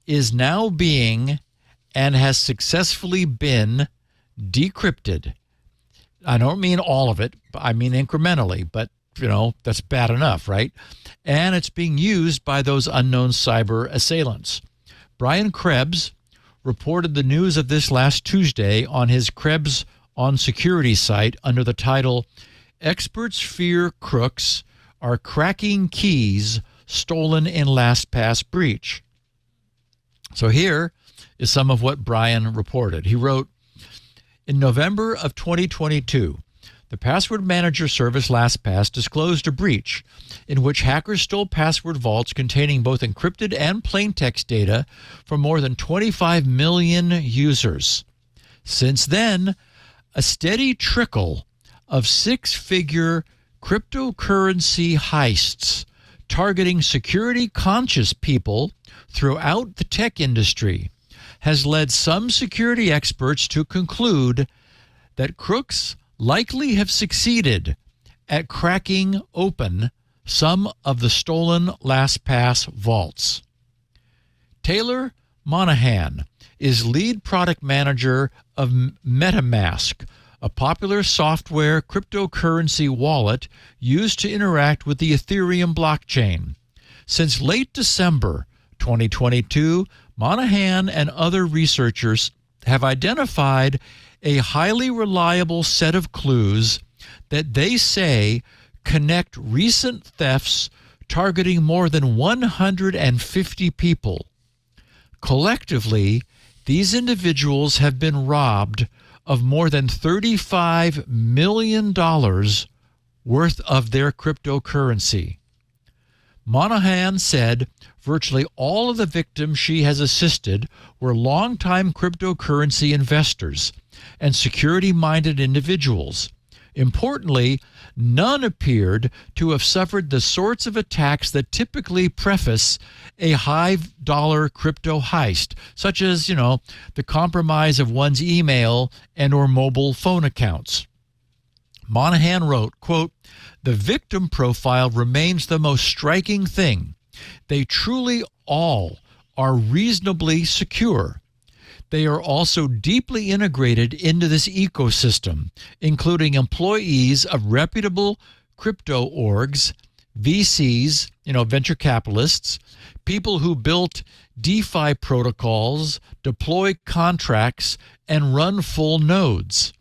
is now being and has successfully been decrypted. I don't mean all of it, I mean incrementally, but that's bad enough, right? And it's being used by those unknown cyber assailants. Brian Krebs reported the news of this last Tuesday on his Krebs on Security site under the title, "Experts Fear Crooks Are Cracking Keys Stolen in LastPass Breach." So here is some of what Brian reported. He wrote, in November of 2022, the password manager service LastPass disclosed a breach in which hackers stole password vaults containing both encrypted and plaintext data from more than 25 million users. Since then, a steady trickle of six-figure cryptocurrency heists targeting security-conscious people throughout the tech industry has led some security experts to conclude that crooks likely have succeeded at cracking open some of the stolen LastPass vaults. Taylor Monahan is lead product manager of MetaMask, a popular software cryptocurrency wallet used to interact with the Ethereum blockchain. Since late December 2022, Monahan and other researchers have identified a highly reliable set of clues that they say connect recent thefts targeting more than 150 people. Collectively, these individuals have been robbed of more than $35 million worth of their cryptocurrency. Monahan said virtually all of the victims she has assisted were longtime cryptocurrency investors and security-minded individuals. Importantly, none appeared to have suffered the sorts of attacks that typically preface a high-dollar crypto heist, such as, the compromise of one's email and or mobile phone accounts. Monahan wrote, quote, "The victim profile remains the most striking thing. They truly all are reasonably secure. They are also deeply integrated into this ecosystem, including employees of reputable crypto orgs, VCs, venture capitalists, people who built DeFi protocols, deploy contracts, and run full nodes."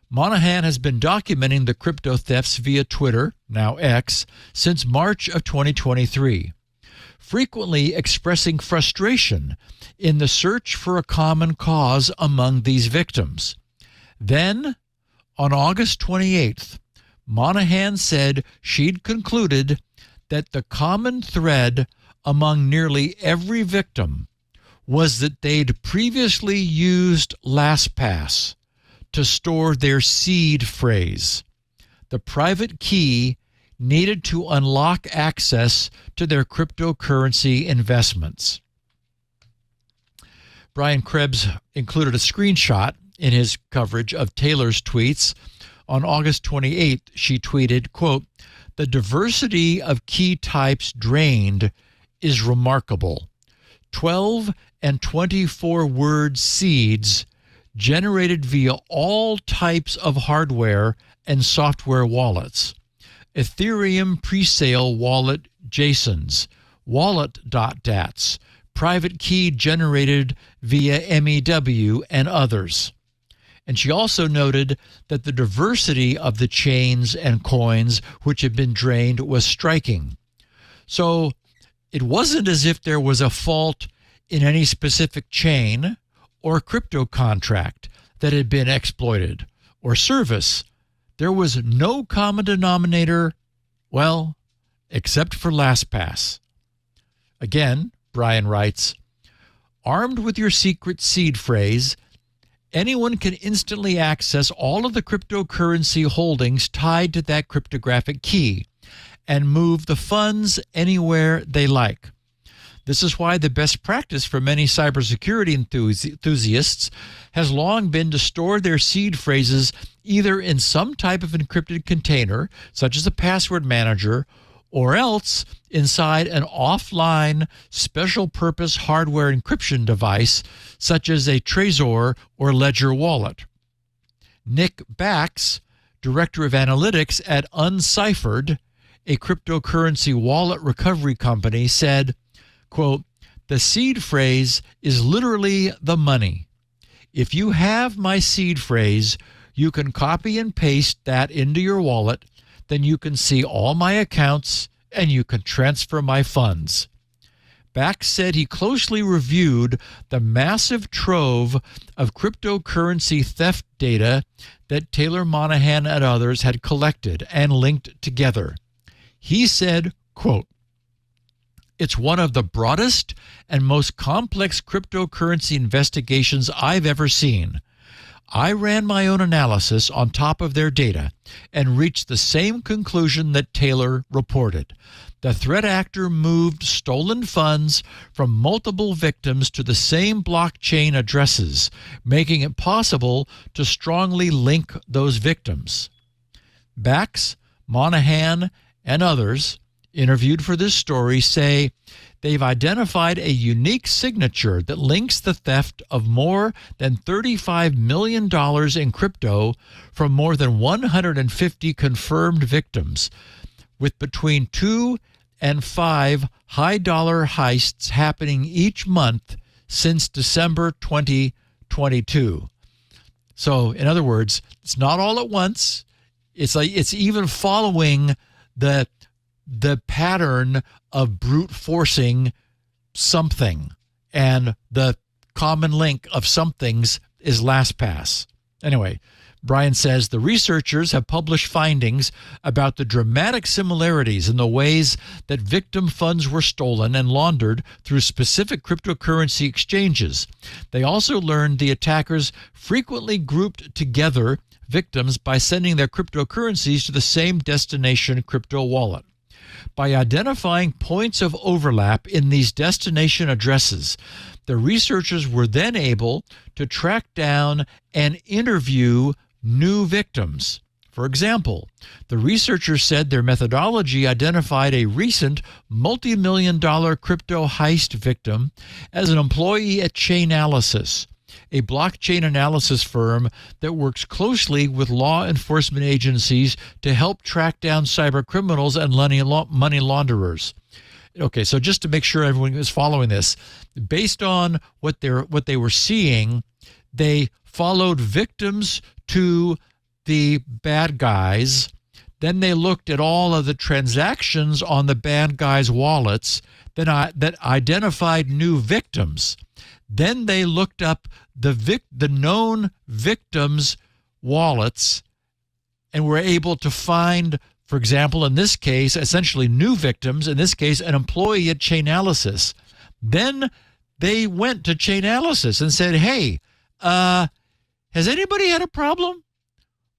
Monahan has been documenting the crypto thefts via Twitter, now X, since March of 2023, frequently expressing frustration in the search for a common cause among these victims. Then, on August 28th, Monahan said she'd concluded that the common thread among nearly every victim was that they'd previously used LastPass to store their seed phrase, the private key needed to unlock access to their cryptocurrency investments. Brian Krebs included a screenshot in his coverage of Taylor's tweets. On August 28th, she tweeted, quote, "The diversity of key types drained is remarkable. 12 and 24 word seeds generated via all types of hardware and software wallets. Ethereum presale wallet JSONs, wallet.dats, private key generated via MEW, and others." And she also noted that the diversity of the chains and coins which had been drained was striking. So it wasn't as if there was a fault in any specific chain or crypto contract that had been exploited or service. There was no common denominator, well, except for LastPass. Again, Brian writes, "Armed with your secret seed phrase, anyone can instantly access all of the cryptocurrency holdings tied to that cryptographic key and move the funds anywhere they like. This is why the best practice for many cybersecurity enthusiasts has long been to store their seed phrases either in some type of encrypted container, such as a password manager, or else inside an offline special-purpose hardware encryption device, such as a Trezor or Ledger wallet." Nick Bax, Director of Analytics at Unciphered, a cryptocurrency wallet recovery company, said, quote, "The seed phrase is literally the money. If you have my seed phrase, you can copy and paste that into your wallet. Then you can see all my accounts and you can transfer my funds." Bax said he closely reviewed the massive trove of cryptocurrency theft data that Taylor Monahan and others had collected and linked together. He said, quote, "It's one of the broadest and most complex cryptocurrency investigations I've ever seen. I ran my own analysis on top of their data and reached the same conclusion that Taylor reported. The threat actor moved stolen funds from multiple victims to the same blockchain addresses, making it possible to strongly link those victims." Bax, Monahan, and others interviewed for this story say they've identified a unique signature that links the theft of more than $35 million in crypto from more than 150 confirmed victims, with between 2 and 5 high-dollar heists happening each month since December 2022. So, in other words, it's not all at once. It's even following the pattern of brute forcing something, and the common link of somethings is LastPass. Anyway, Brian says the researchers have published findings about the dramatic similarities in the ways that victim funds were stolen and laundered through specific cryptocurrency exchanges. They also learned the attackers frequently grouped together victims by sending their cryptocurrencies to the same destination crypto wallet. By identifying points of overlap in these destination addresses, the researchers were then able to track down and interview new victims. For example, the researchers said their methodology identified a recent multi-million-dollar crypto heist victim as an employee at Chainalysis, a blockchain analysis firm that works closely with law enforcement agencies to help track down cyber criminals and money launderers. Okay, so just to make sure everyone is following this, based on what they were seeing, they followed victims to the bad guys. Then they looked at all of the transactions on the bad guys' wallets that identified new victims. Then they looked up the known victims' wallets and were able to find, for example, in this case, essentially new victims, in this case, an employee at Chainalysis. Then they went to Chainalysis and said, hey, has anybody had a problem?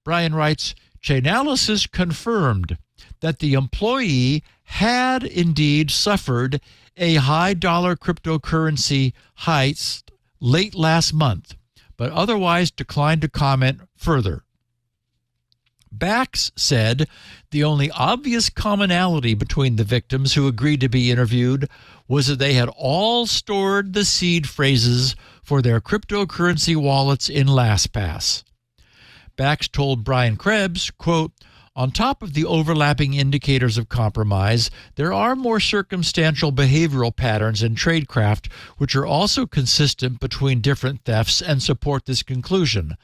Brian writes, Chainalysis confirmed that the employee had indeed suffered a high-dollar cryptocurrency heist late last month, but otherwise declined to comment further. Bax said the only obvious commonality between the victims who agreed to be interviewed was that they had all stored the seed phrases for their cryptocurrency wallets in LastPass. Bax told Brian Krebs, quote, "On top of the overlapping indicators of compromise, there are more circumstantial behavioral patterns in tradecraft which are also consistent between different thefts and support this conclusion.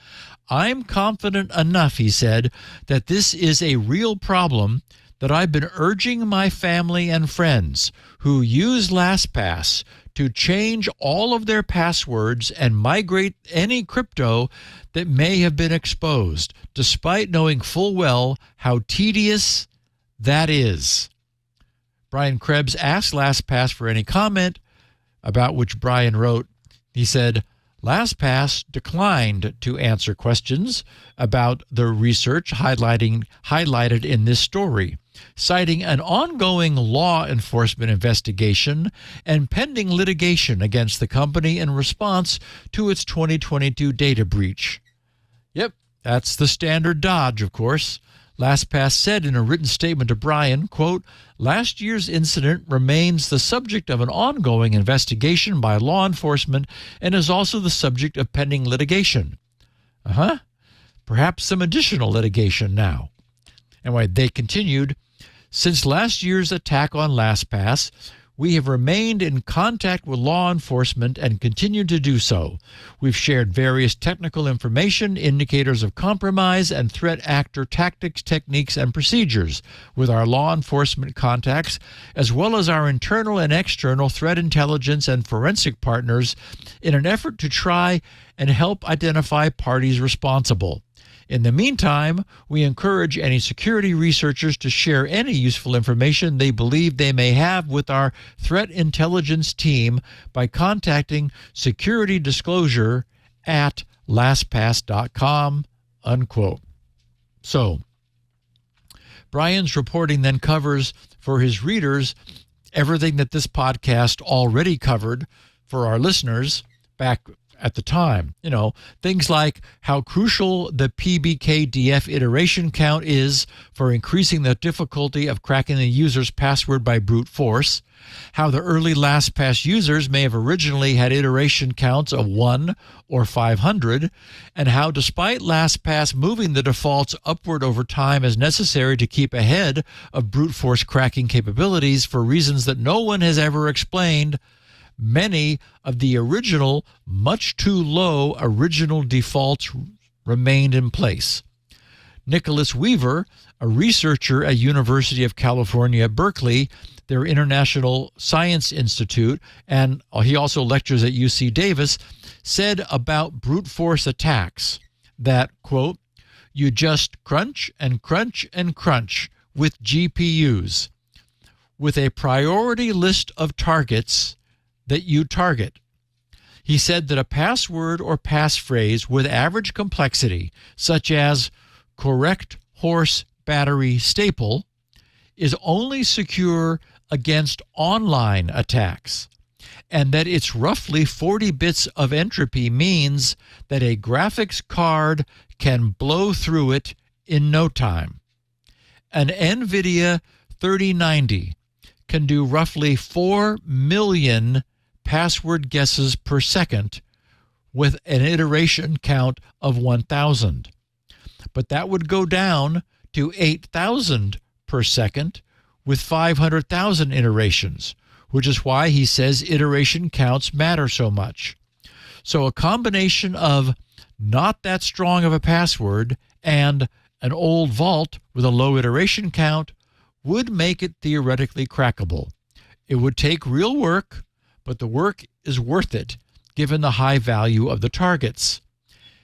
I'm confident enough," he said, "that this is a real problem that I've been urging my family and friends who use LastPass to change all of their passwords and migrate any crypto that may have been exposed, despite knowing full well how tedious that is." Brian Krebs asked LastPass for any comment, about which Brian wrote, he said, LastPass declined to answer questions about the research highlighted in this story, citing an ongoing law enforcement investigation and pending litigation against the company in response to its 2022 data breach. Yep, that's the standard dodge, of course. LastPass said in a written statement to Brian, quote, "Last year's incident remains the subject of an ongoing investigation by law enforcement and is also the subject of pending litigation." Perhaps some additional litigation now. Anyway, they continued, "Since last year's attack on LastPass, We have remained in contact with law enforcement and continue to do so. We've shared various technical information, indicators of compromise, and threat actor tactics, techniques, and procedures with our law enforcement contacts, as well as our internal and external threat intelligence and forensic partners in an effort to try and help identify parties responsible. In the meantime, we encourage any security researchers to share any useful information they believe they may have with our threat intelligence team by contacting security disclosure at lastpass.com, unquote. So, Brian's reporting then covers for his readers everything that this podcast already covered for our listeners back at the time. You know, things like how crucial the PBKDF iteration count is for increasing the difficulty of cracking the user's password by brute force, how the early LastPass users may have originally had iteration counts of 1 or 500, and how despite LastPass moving the defaults upward over time as necessary to keep ahead of brute force cracking capabilities for reasons that no one has ever explained, many of the original, much too low original defaults remained in place. Nicholas Weaver, a researcher at University of California, Berkeley, their International Science Institute, and he also lectures at UC Davis, said about brute force attacks that, quote, you just crunch and crunch and crunch with GPUs with a priority list of targets that you target. He said that a password or passphrase with average complexity, such as correct horse battery staple, is only secure against online attacks, and that its roughly 40 bits of entropy means that a graphics card can blow through it in no time. An NVIDIA 3090 can do roughly 4 million password guesses per second with an iteration count of 1,000. But that would go down to 8,000 per second with 500,000 iterations, which is why he says iteration counts matter so much. So a combination of not that strong of a password and an old vault with a low iteration count would make it theoretically crackable. It would take real work, but the work is worth it given the high value of the targets.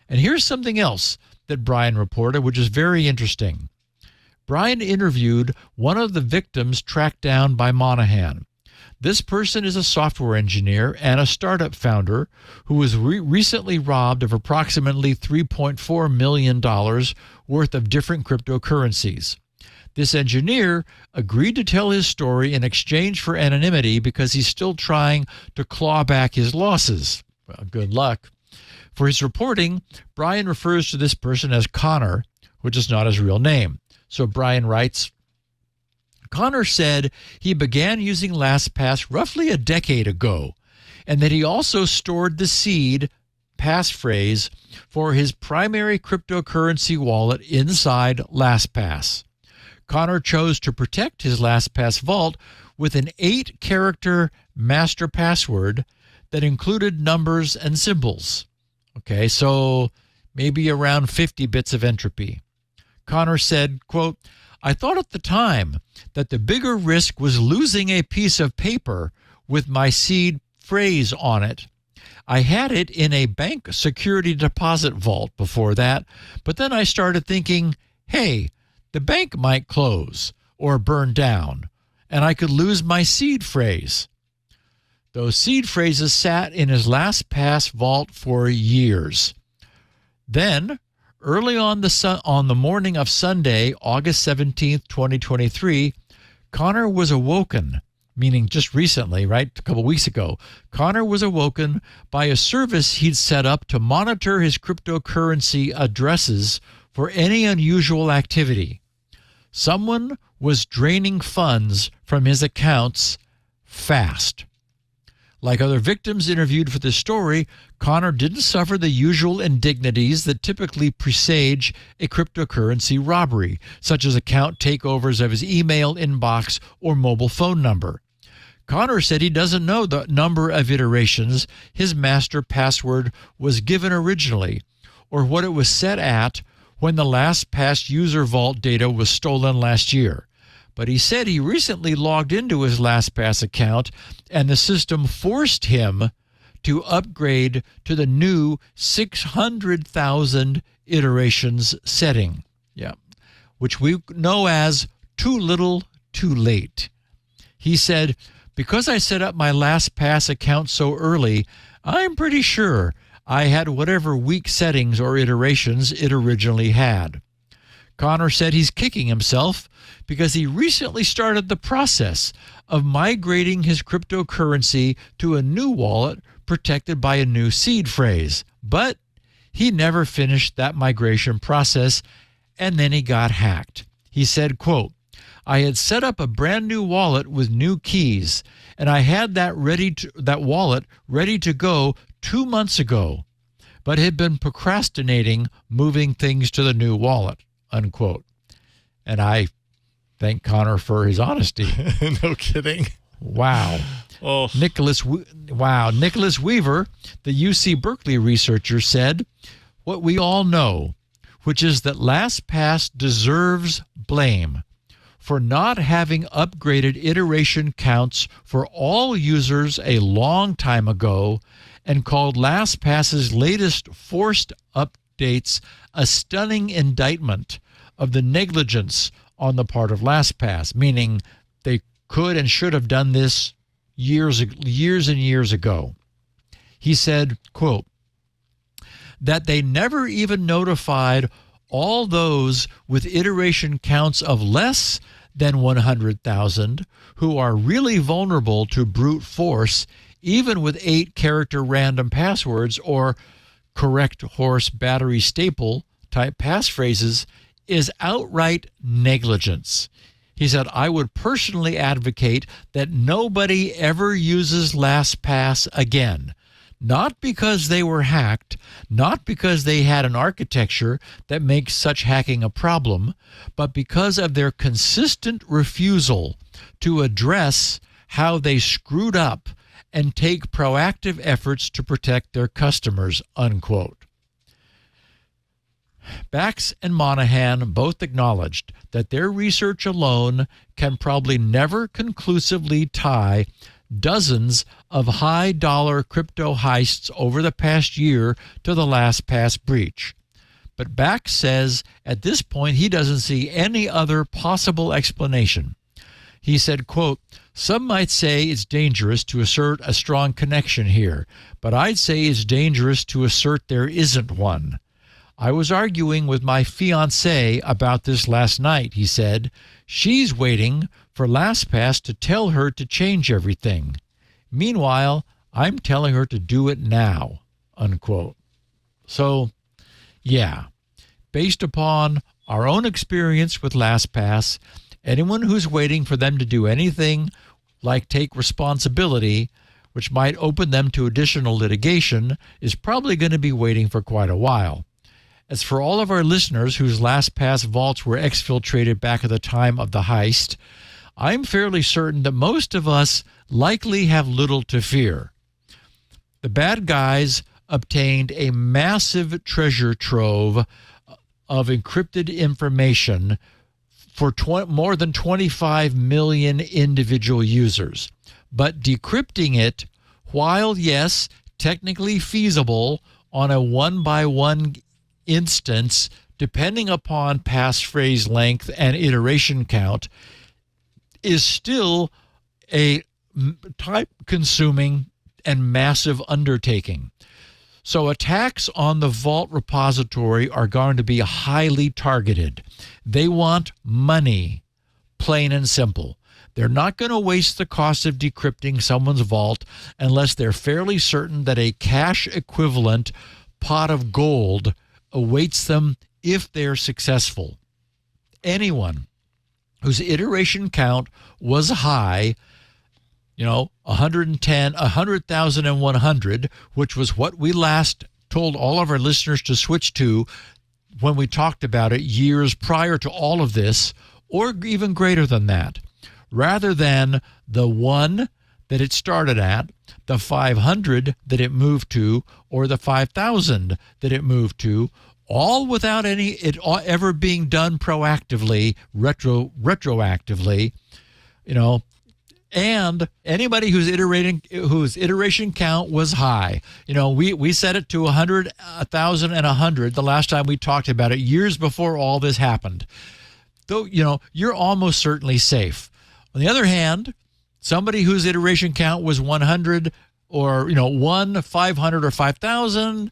And here's something else that Brian reported, which is very interesting. Brian interviewed one of the victims tracked down by Monahan. This person is a software engineer and a startup founder who was recently robbed of approximately $3.4 million worth of different cryptocurrencies. This engineer agreed to tell his story in exchange for anonymity because he's still trying to claw back his losses. Well, good luck. For his reporting, Brian refers to this person as Connor, which is not his real name. So Brian writes, Connor said he began using LastPass roughly a decade ago, and that he also stored the seed passphrase for his primary cryptocurrency wallet inside LastPass. Connor chose to protect his LastPass vault with an 8-character master password that included numbers and symbols. Okay, so maybe around 50 bits of entropy. Connor said, quote, I thought at the time that the bigger risk was losing a piece of paper with my seed phrase on it. I had it in a bank security deposit vault before that, but then I started thinking, hey, the bank might close or burn down, and I could lose my seed phrase. Those seed phrases sat in his LastPass vault for years. Then, early on the morning of Sunday, August 17th, 2023, Connor was awoken, meaning just recently, right, a couple weeks ago. Connor was awoken by a service he'd set up to monitor his cryptocurrency addresses for any unusual activity. Someone was draining funds from his accounts fast. Like other victims interviewed for this story, Connor didn't suffer the usual indignities that typically presage a cryptocurrency robbery, such as account takeovers of his email inbox or mobile phone number. Connor said he doesn't know the number of iterations his master password was given originally, or what it was set at when the LastPass user vault data was stolen last year. But he said he recently logged into his LastPass account and the system forced him to upgrade to the new 600,000 iterations setting, which we know as too little, too late. He said, because I set up my LastPass account so early, I'm pretty sure I had whatever weak settings or iterations it originally had. Connor said he's kicking himself because he recently started the process of migrating his cryptocurrency to a new wallet protected by a new seed phrase. But he never finished that migration process, and then he got hacked. He said, quote, I had set up a brand new wallet with new keys, and I had that wallet ready to go 2 months ago, but had been procrastinating moving things to the new wallet, unquote. And I thank Connor for his honesty. No kidding. Wow. Oh. Nicholas Weaver, the UC Berkeley researcher, said what we all know, which is that LastPass deserves blame for not having upgraded iteration counts for all users a long time ago and called LastPass's latest forced updates a stunning indictment of the negligence on the part of LastPass, meaning they could and should have done this years and years ago. He said, quote, that they never even notified all those with iteration counts of less than 100,000 who are really vulnerable to brute force, even with 8-character random passwords or correct horse battery staple type passphrases, is outright negligence. He said, I would personally advocate that nobody ever uses LastPass again. Not because they were hacked, not because they had an architecture that makes such hacking a problem, but because of their consistent refusal to address how they screwed up and take proactive efforts to protect their customers, unquote. Bax and Monahan both acknowledged that their research alone can probably never conclusively tie dozens of high-dollar crypto heists over the past year to the LastPass breach. But Bax says at this point he doesn't see any other possible explanation. He said, quote, some might say it's dangerous to assert a strong connection here, but I'd say it's dangerous to assert there isn't one. I was arguing with my fiancée about this last night, he said. She's waiting for LastPass to tell her to change everything. Meanwhile, I'm telling her to do it now, unquote. So, yeah, based upon our own experience with LastPass, anyone who's waiting for them to do anything like take responsibility, which might open them to additional litigation, is probably going to be waiting for quite a while. As for all of our listeners whose LastPass vaults were exfiltrated back at the time of the heist, I'm fairly certain that most of us likely have little to fear. The bad guys obtained a massive treasure trove of encrypted information for more than 25 million individual users. But decrypting it, while yes, technically feasible on a one-by-one instance, depending upon passphrase length and iteration count, is still a time-consuming and massive undertaking. So attacks on the vault repository are going to be highly targeted. They want money, plain and simple. They're not going to waste the cost of decrypting someone's vault unless they're fairly certain that a cash equivalent pot of gold awaits them if they're successful. Anyone whose iteration count was high, 110, 100,100, which was what we last told all of our listeners to switch to when we talked about it years prior to all of this, or even greater than that, rather than the 1, that it started at, the 500 that it moved to, or the 5,000 that it moved to, all without it ever being done proactively, retroactively, and anybody whose iteration count was high. We set it to 100, 1,000, and 100 the last time we talked about it, years before all this happened. Though, you're almost certainly safe. On the other hand, somebody whose iteration count was 100 or, 1, 500, or 5,000,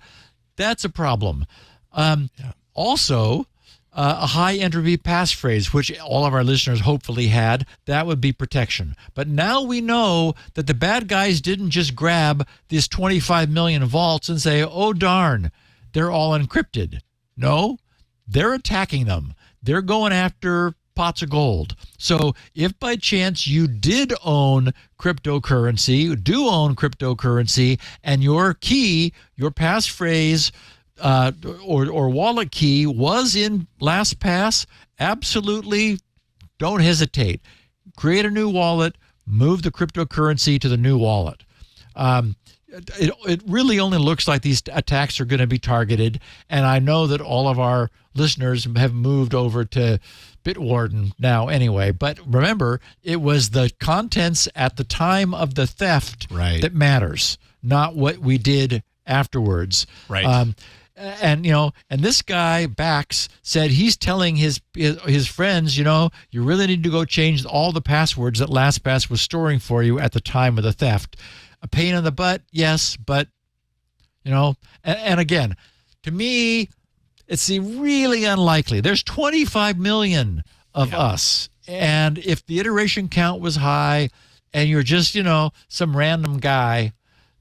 that's a problem. Also, a high entropy passphrase, which all of our listeners hopefully had, that would be protection. But now we know that the bad guys didn't just grab these 25 million vaults and say, oh, darn, they're all encrypted. No, they're attacking them. They're going after pots of gold. So if by chance you did own cryptocurrency, and your key, your passphrase, or wallet key was in LastPass, absolutely don't hesitate. Create a new wallet, move the cryptocurrency to the new wallet. It really only looks like these attacks are going to be targeted, and I know that all of our listeners have moved over to Bitwarden now anyway. But remember, it was the contents at the time of the theft that matters, not what we did afterwards. Right. And this guy Bax said he's telling his friends, you really need to go change all the passwords that LastPass was storing for you at the time of the theft. A pain in the butt, yes, but and again, to me, it's really unlikely. There's 25 million of us, and if the iteration count was high, and you're just some random guy,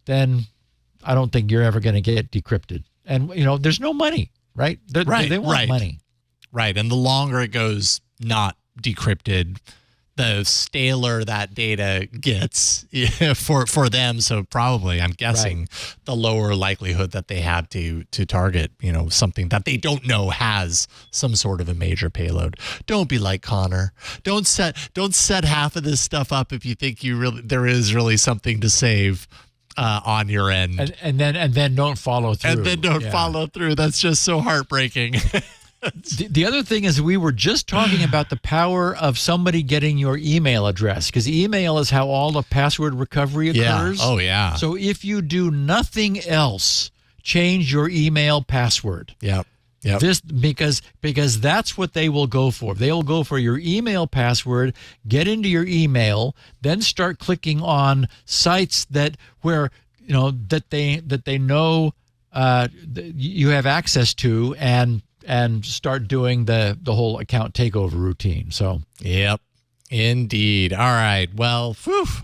then I don't think you're ever going to get decrypted. And, there's no money, right? They want money. Right. And the longer it goes not decrypted, the staler that data gets for them. So probably, I'm guessing, the lower likelihood that they have to target, something that they don't know has some sort of a major payload. Don't be like Connor. Don't set half of this stuff up if you think there is really something to save on your end, and then don't follow through. And then don't follow through. That's just so heartbreaking. The other thing is, we were just talking about the power of somebody getting your email address, because email is how all the password recovery occurs. Oh yeah. So if you do nothing else, change your email password. Yep. This because that's what they will go for. They will go for your email password, get into your email, then start clicking on sites that they know you have access to, and start doing the whole account takeover routine. So yep. Indeed. All right. Well,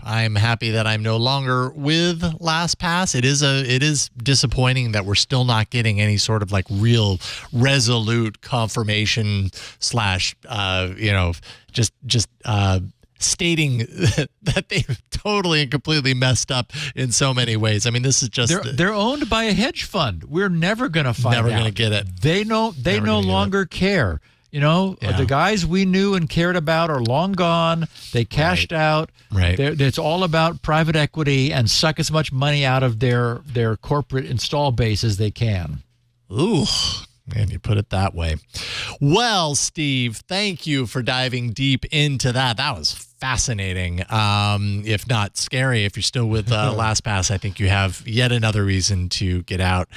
I'm happy that I'm no longer with LastPass. It is disappointing that we're still not getting any sort of like real resolute confirmation / just stating that they've totally and completely messed up in so many ways. I mean, this is just they're owned by a hedge fund. We're never going to find out. Never going to get it. They no longer care. The guys we knew and cared about are long gone. They cashed out. Right. It's all about private equity and suck as much money out of their corporate install base as they can. Ooh, man, you put it that way. Well, Steve, thank you for diving deep into that. That was fascinating, if not scary. If you're still with LastPass, I think you have yet another reason to get out.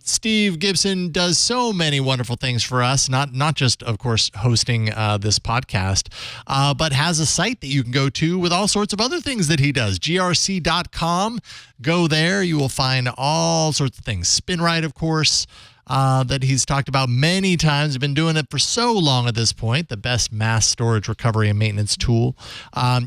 Steve Gibson does so many wonderful things for us, not just, of course, hosting this podcast, but has a site that you can go to with all sorts of other things that he does, grc.com. Go there. You will find all sorts of things. SpinRite, of course, that he's talked about many times. He's been doing it for so long at this point. The best mass storage recovery and maintenance tool.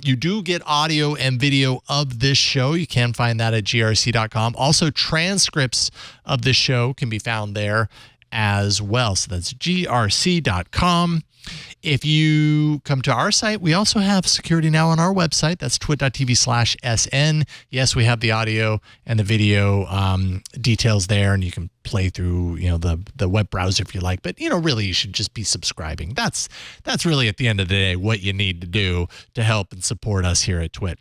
You do get audio and video of this show. You can find that at grc.com. Also, transcripts of this show can be found there as well. So that's grc.com. If you come to our site, we also have security now on our website. That's twit.tv/SN. Yes, we have the audio and the video details there, and you can play through, the web browser if you like. But, really you should just be subscribing. That's really at the end of the day what you need to do to help and support us here at TWiT.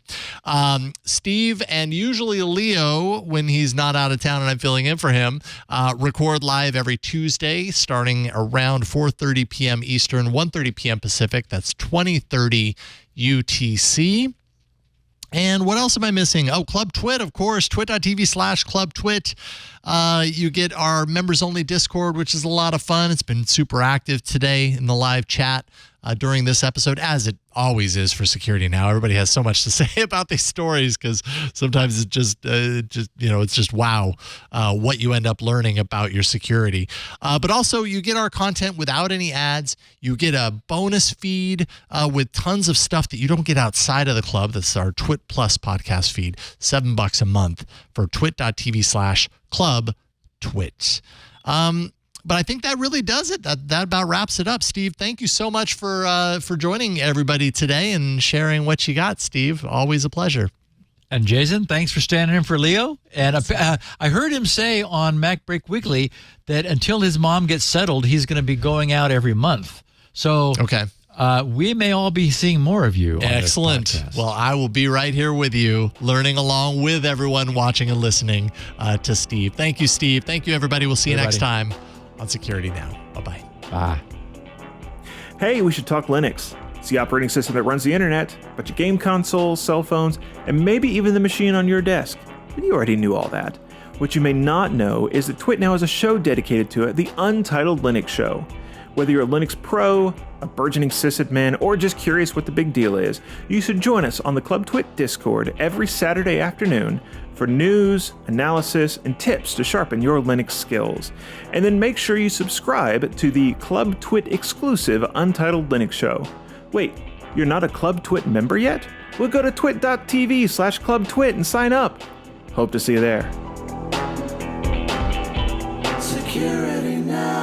Steve and usually Leo, when he's not out of town and I'm filling in for him, record live every Tuesday starting around 4:30 p.m. Eastern, 1:30 p.m. Pacific. That's 20:30 UTC. And what else am I missing? Oh, Club TWiT, of course, twit.tv/clubtwit. You get our members-only Discord, which is a lot of fun. It's been super active today in the live chat during this episode, as it always is for Security Now. Everybody has so much to say about these stories because sometimes it's just wow what you end up learning about your security. But also you get our content without any ads. You get a bonus feed with tons of stuff that you don't get outside of the club. That's our TWiT Plus podcast feed, $7 a month for twit.tv/clubtwit. But I think that really does it. That about wraps it up. Steve, thank you so much for joining everybody today and sharing what you got, Steve. Always a pleasure. And Jason, thanks for standing in for Leo. And I heard him say on MacBreak Weekly that until his mom gets settled, he's going to be going out every month. So okay. We may all be seeing more of you. Excellent. Well, I will be right here with you, learning along with everyone watching and listening to Steve. Thank you, Steve. Thank you, everybody. We'll see you next time on Security Now. Bye-bye. Bye. Hey, we should talk Linux. It's the operating system that runs the internet, but your game consoles, cell phones, and maybe even the machine on your desk. But you already knew all that. What you may not know is that TWiT now has a show dedicated to it, the Untitled Linux Show. Whether you're a Linux pro, a burgeoning sysadmin, or just curious what the big deal is, you should join us on the Club TWiT Discord every Saturday afternoon for news, analysis, and tips to sharpen your Linux skills. And then make sure you subscribe to the Club TWiT exclusive Untitled Linux Show. Wait, you're not a Club TWiT member yet? Well, go to twit.tv/clubtwit and sign up. Hope to see you there. Security Now.